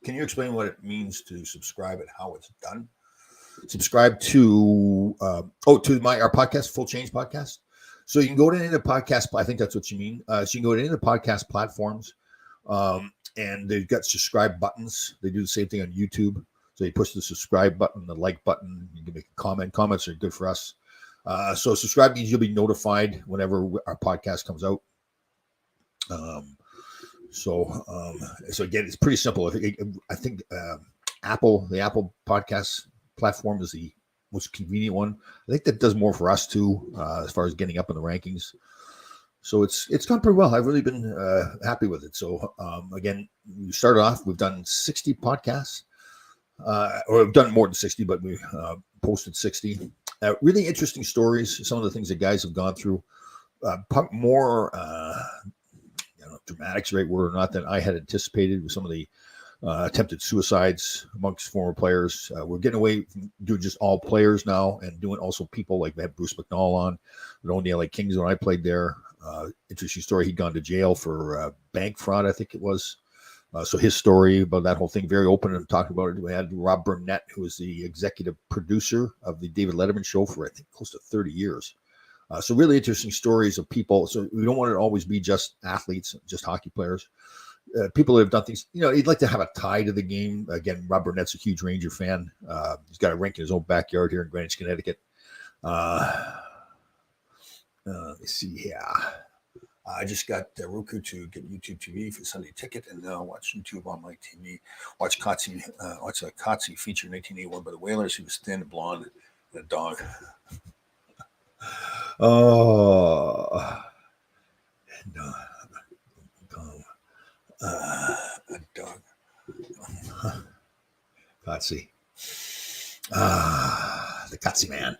Can you explain what it means to subscribe and how it's done? Subscribe to our podcast, Full Change Podcast. So you can go to any of the podcast. I think that's what you mean. So you can go to any of the podcast platforms, and they've got subscribe buttons. They do the same thing on YouTube. So you push the subscribe button, the like button. You can make a comment. Comments are good for us. So subscribe means you'll be notified whenever our podcast comes out. So again, it's pretty simple. I think the Apple podcast platform is the most convenient one. I think that does more for us too, as far as getting up in the rankings. So it's gone pretty well. I've really been happy with it. So again, we started off. We've done 60 podcasts, or we've done more than 60, but we posted 60. Really interesting stories. Some of the things that guys have gone through. More dramatic's the right word or not than I had anticipated with some of the attempted suicides amongst former players. We're getting away from doing just all players now and doing also people like we had Bruce McNall on, that owned the LA Kings when I played there. Interesting story. He'd gone to jail for bank fraud, I think it was. So his story about that whole thing, very open and talking about it. We had Rob Burnett, who was the executive producer of the David Letterman show for, I think, close to 30 years. So really interesting stories of people. So we don't want it to always be just athletes, just hockey players. People that have done things, you'd like to have a tie to the game. Again, Rob Burnett's a huge Ranger fan. He's got a rink in his own backyard here in Greenwich, Connecticut. Let me see here. I just got Roku to get YouTube TV for Sunday Ticket, and now watch YouTube on my TV. Watch Kotze feature 1981 by the Whalers. He was thin and blonde and a dog. Oh, no. A dog. Kotze. The Kotze man.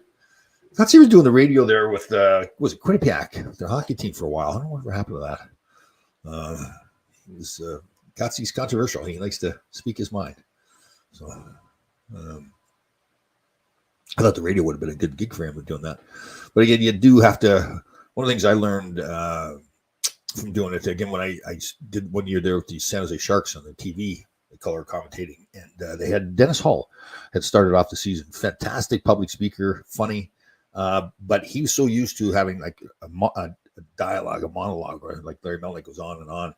Kotze was doing the radio there with, was it Quinnipiac, their hockey team for a while. I don't know whatever happened to that. Kotze's controversial. He likes to speak his mind. So I thought the radio would have been a good gig for him with doing that. But again, you do have to, one of the things I learned from doing it, again, when I did 1 year there with the San Jose Sharks on the TV, the color commentating, and they had Dennis Hull had started off the season. Fantastic public speaker, funny. But he was so used to having like a dialogue, a monologue, right? Like Larry Melnick goes on and on.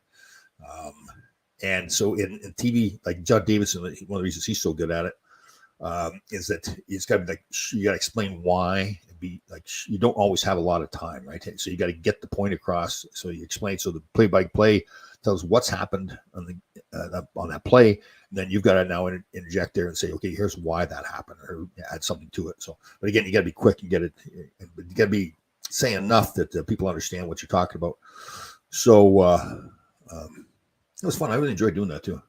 And so in TV, like John Davidson, one of the reasons he's so good at it is that it's got to be like, you got to explain why. Be like, you don't always have a lot of time, right? So you got to get the point across. So you explain. So the play-by-play tells what's happened on that play, and then you've got to now interject there and say, okay, here's why that happened, or add something to it. So, but again, you got to be quick and get it. You got to be saying enough that people understand what you're talking about. So it was fun. I really enjoyed doing that too.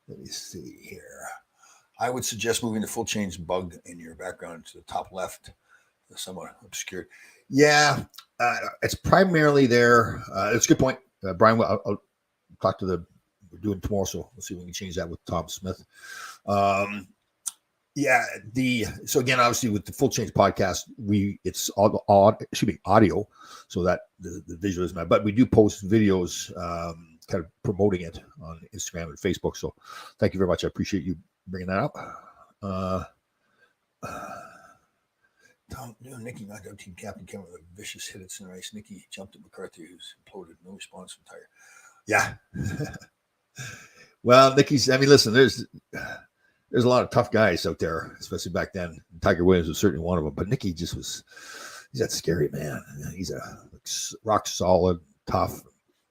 Let me see here. I would suggest moving the full change bug in your background to the top left, somewhat obscured. Yeah, it's primarily there. It's a good point, Brian. I'll talk to we're doing tomorrow, so let's see if we can change that with Tom Smith. So again, obviously with the Full Change podcast, it's audio, so that the visual is not. But we do post videos, kind of promoting it on Instagram and Facebook. So thank you very much. I appreciate you bringing that up. Nicky knocked out team captain Kevin with a vicious hit at center ice. Nicky jumped at McCarthy, who's imploded. No response from Tiger. Yeah. Well, Nicky's, listen, there's a lot of tough guys out there, especially back then. Tiger Williams was certainly one of them, but Nicky he's that scary man. He's a rock solid, tough,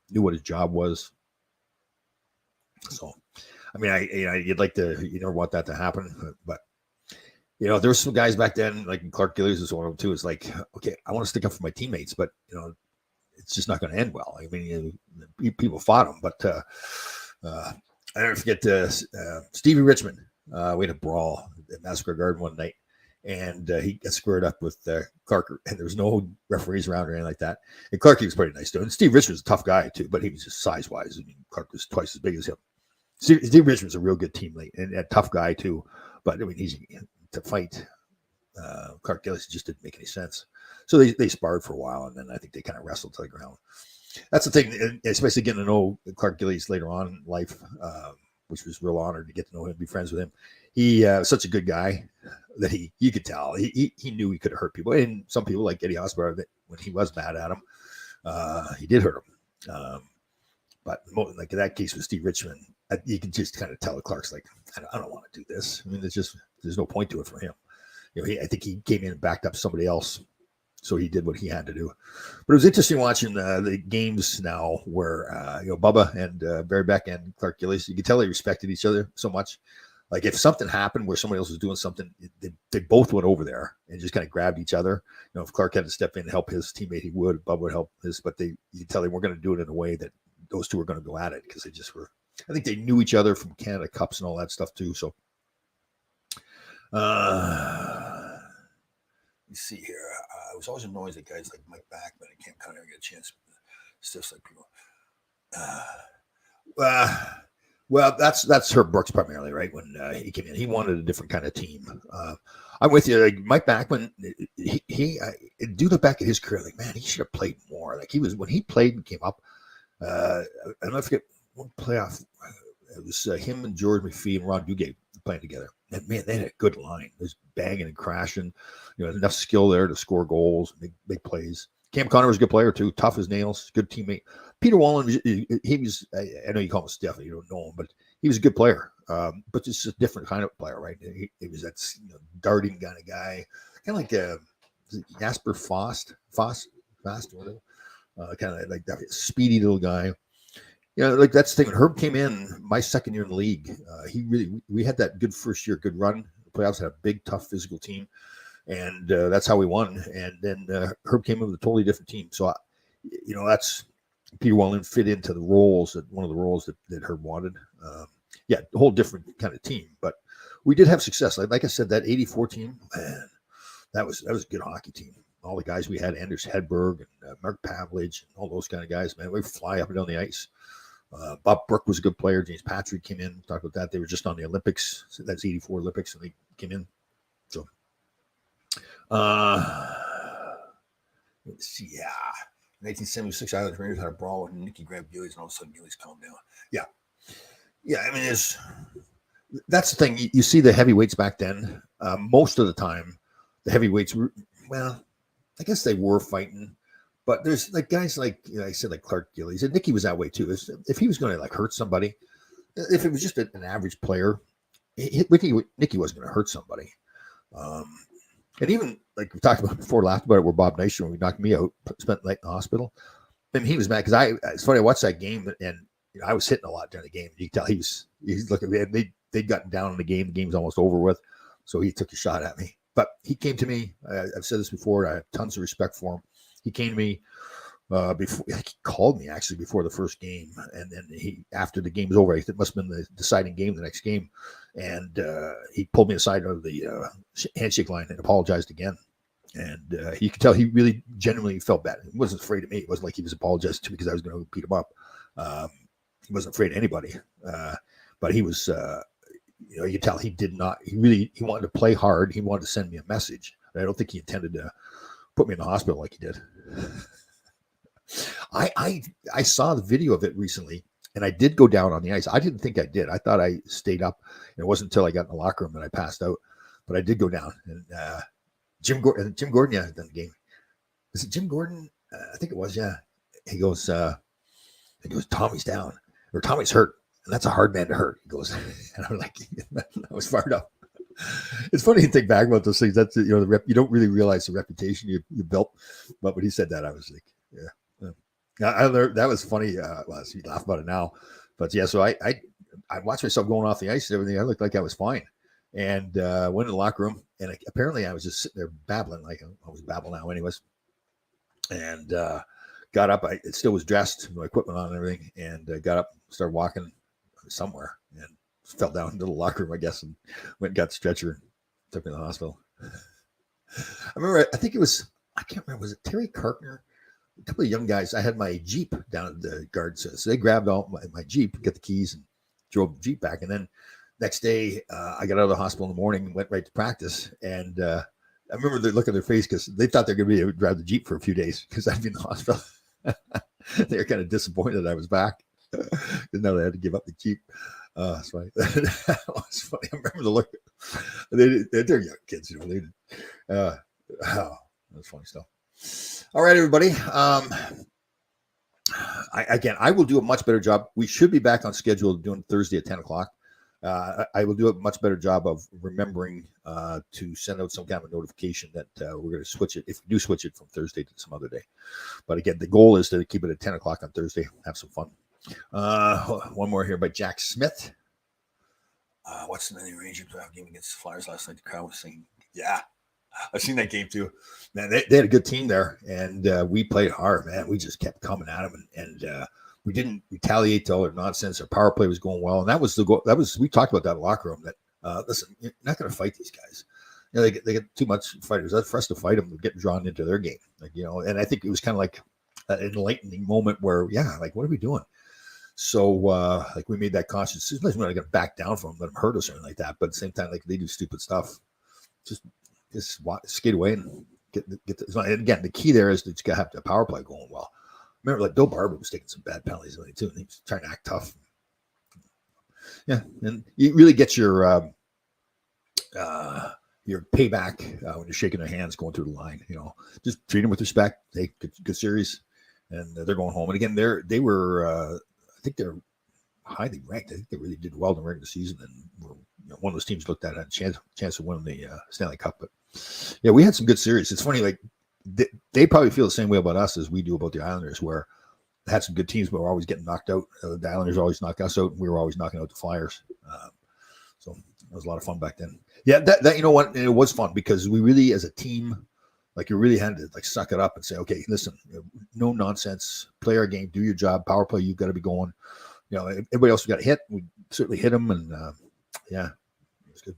knew what his job was. So, you'd like to, you never want that to happen, but there were some guys back then, like Clark Gillies was one of them too. It's like, okay, I want to stick up for my teammates, but it's just not going to end well. People fought him, but I never forget Stevie Richmond. We had a brawl at Madison Square Garden one night, and he got squared up with Clark, and there was no referees around or anything like that. And Clark, he was pretty nice too. And Steve Richmond's a tough guy too, but he was just size wise. Clark was twice as big as him. Steve Richmond's a real good teammate and a tough guy too. But he's to fight Clark Gillies just didn't make any sense. So they sparred for a while, and then I think they kind of wrestled to the ground. That's the thing, especially getting to know Clark Gillies later on in life, which was a real honor to get to know him, be friends with him. He was such a good guy that you could tell he knew he could hurt people. And some people like Eddie Osborne, that when he was mad at him, he did hurt him. But like in that case with Steve Richmond, you can just kind of tell that Clark's like, I don't want to do this. There's no point to it for him. I think he came in and backed up somebody else. So he did what he had to do. But it was interesting watching the games now where, Bubba and Barry Beck and Clark Gillies, you could tell they respected each other so much. Like if something happened where somebody else was doing something, they both went over there and just kind of grabbed each other. If Clark had to step in and help his teammate, he would. Bubba would help his, but you could tell they weren't going to do it in a way that those two were going to go at it because they just were. I think they knew each other from Canada Cups and all that stuff too. So, let me see here. I was always annoyed at guys like Mike Backman. I can't kind of get a chance. Stuff like people. Well, that's Herb Brooks primarily, right? When he came in, he wanted a different kind of team. I'm with you. Like Mike Backman, he do look back at his career, like man, he should have played more. Like he was when he played and came up. I forget one playoff. It was him and George McPhee and Ron Duguay playing together. And man, they had a good line. It was banging and crashing. Enough skill there to score goals, big plays. Cam Connor was a good player too, tough as nails, good teammate. Peter Wallen, he was. I know you call him Steph, you don't know him, but he was a good player. But just a different kind of player, right? He was that darting kind of guy, kind of like Jasper Fast, whatever. Kind of like that speedy little guy. Like that's the thing. When Herb came in, my second year in the league, we had that good first year, good run. The playoffs had a big, tough physical team, and that's how we won. And then Herb came in with a totally different team. So, that's Peter Wallen fit into the roles one of the roles that Herb wanted. A whole different kind of team, but we did have success. Like I said, that '84 team, man, that was a good hockey team. All the guys we had, Anders Hedberg and Mark Pavlich and all those kind of guys, man, we fly up and down the ice. Bob Brook was a good player. James Patrick came in. Talked about that. They were just on the Olympics. So that's '84 Olympics, and they came in. So, let's see. Yeah, 1976 Islanders Rangers had a brawl with Nicky grabbed Gillies, and all of a sudden Gillies calmed down. Yeah. I mean, that's the thing. You see the heavyweights back then. Most of the time, the heavyweights were I guess they were fighting. But there's like guys like I said, like Clark Gillies, and Nicky was that way too. If he was going to like hurt somebody, if it was just an average player, Nicky wasn't going to hurt somebody. And even like we talked about before, laughed about it, where Bob Nystrom, when he knocked me out, spent the night in the hospital. And he was mad because it's funny. I watched that game and I was hitting a lot during the game. You can tell he's looking. They'd gotten down in the game. The game's almost over with, so he took a shot at me. But he came to me. I've said this before. I have tons of respect for him. He came to me before. He called me actually before the first game, and then after the game was over, it must have been the deciding game, the next game, and he pulled me aside of the handshake line and apologized again. And you could tell he really genuinely felt bad. He wasn't afraid of me. It wasn't like he was apologizing to me because I was going to beat him up. He wasn't afraid of anybody, but he was. You could tell he did not. He wanted to play hard. He wanted to send me a message. I don't think he intended to put me in the hospital like he did. I saw the video of it recently, and I did go down on the ice. I didn't think I did. I thought I stayed up. And it wasn't until I got in the locker room that I passed out. But I did go down. And Jim Gordon, done the game. Was it Jim Gordon? I think it was. Yeah. He goes, Tommy's down, or Tommy's hurt, and that's a hard man to hurt. He goes, and I'm like, I was fired up. It's funny to think back about those things. That's the rep. You don't really realize the reputation you built. But when he said that, I was like, yeah. That was funny. Well, you laugh about it now, but yeah. So I watched myself going off the ice and everything. I looked like I was fine, and went in the locker room. And apparently, I was just sitting there babbling, like I was babbling now, anyways. And got up. I still was dressed, my equipment on and everything, and got up, started walking somewhere, and fell down into the locker room, I guess, and went and got the stretcher and took me to the hospital. I remember, I think it was, I can't remember, was it Terry Karkner? A couple of young guys. I had my Jeep down at the guard. So they grabbed all my Jeep, got the keys, and drove the Jeep back. And then next day, I got out of the hospital in the morning and went right to practice. And I remember the look on their face because they thought they were going to be able to drive the Jeep for a few days because I'd been in the hospital. They were kind of disappointed I was back. Now they had to give up the Jeep. That's funny. That was funny. I remember the look. They're young kids, that's funny stuff. All right, everybody. I will do a much better job. We should be back on schedule doing Thursday at 10 o'clock. I will do a much better job of remembering to send out some kind of a notification that we're going to switch it, if we do switch it from Thursday to some other day. But again, the goal is to keep it at 10 o'clock on Thursday. Have some fun. One more here by Jack Smith. What's the name? Rangers game against the Flyers last night. The crowd was saying, yeah, I've seen that game too. Man, they had a good team there, and we played hard, man. We just kept coming at them, and we didn't retaliate to all their nonsense. Our power play was going well, and that was the goal. We talked about that in the locker room. That listen, you're not going to fight these guys. You know, they get too much fighters. That's for us to fight them. We're getting drawn into their game, And I think it was kind of like an enlightening moment where, what are we doing? So, we made that conscious decision. We're not going to back down from them, let them hurt us or anything like that. But at the same time, they do stupid stuff. Just skate away and get. And again, the key there is that you got to have the power play going well. Remember, Bill Barber was taking some bad penalties too, and he was trying to act tough. Yeah, and you really get your payback when you're shaking their hands going through the line. Just treat them with respect. Hey, good series, and they're going home. And again, they were. I think they're highly ranked. I think they really did well in the regular season, and were one of those teams looked at had a chance of winning the Stanley Cup. But yeah, we had some good series. It's funny, they probably feel the same way about us as we do about the Islanders, where they had some good teams, but we're always getting knocked out. The Islanders always knock us out, and we were always knocking out the Flyers. So it was a lot of fun back then. Yeah, that you know what, it was fun because we really, as a team, you really had to suck it up and say, okay, listen, no nonsense, play our game, do your job, power play, you've got to be going. Everybody else got hit. We certainly hit them, and it was good.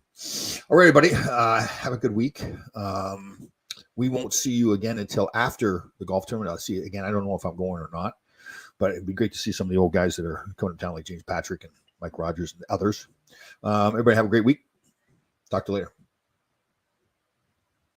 All right, everybody, have a good week. We won't see you again until after the golf tournament. I'll see you again. I don't know if I'm going or not, but it'd be great to see some of the old guys that are coming to town, like James Patrick and Mike Rogers and others. Everybody have a great week. Talk to you later.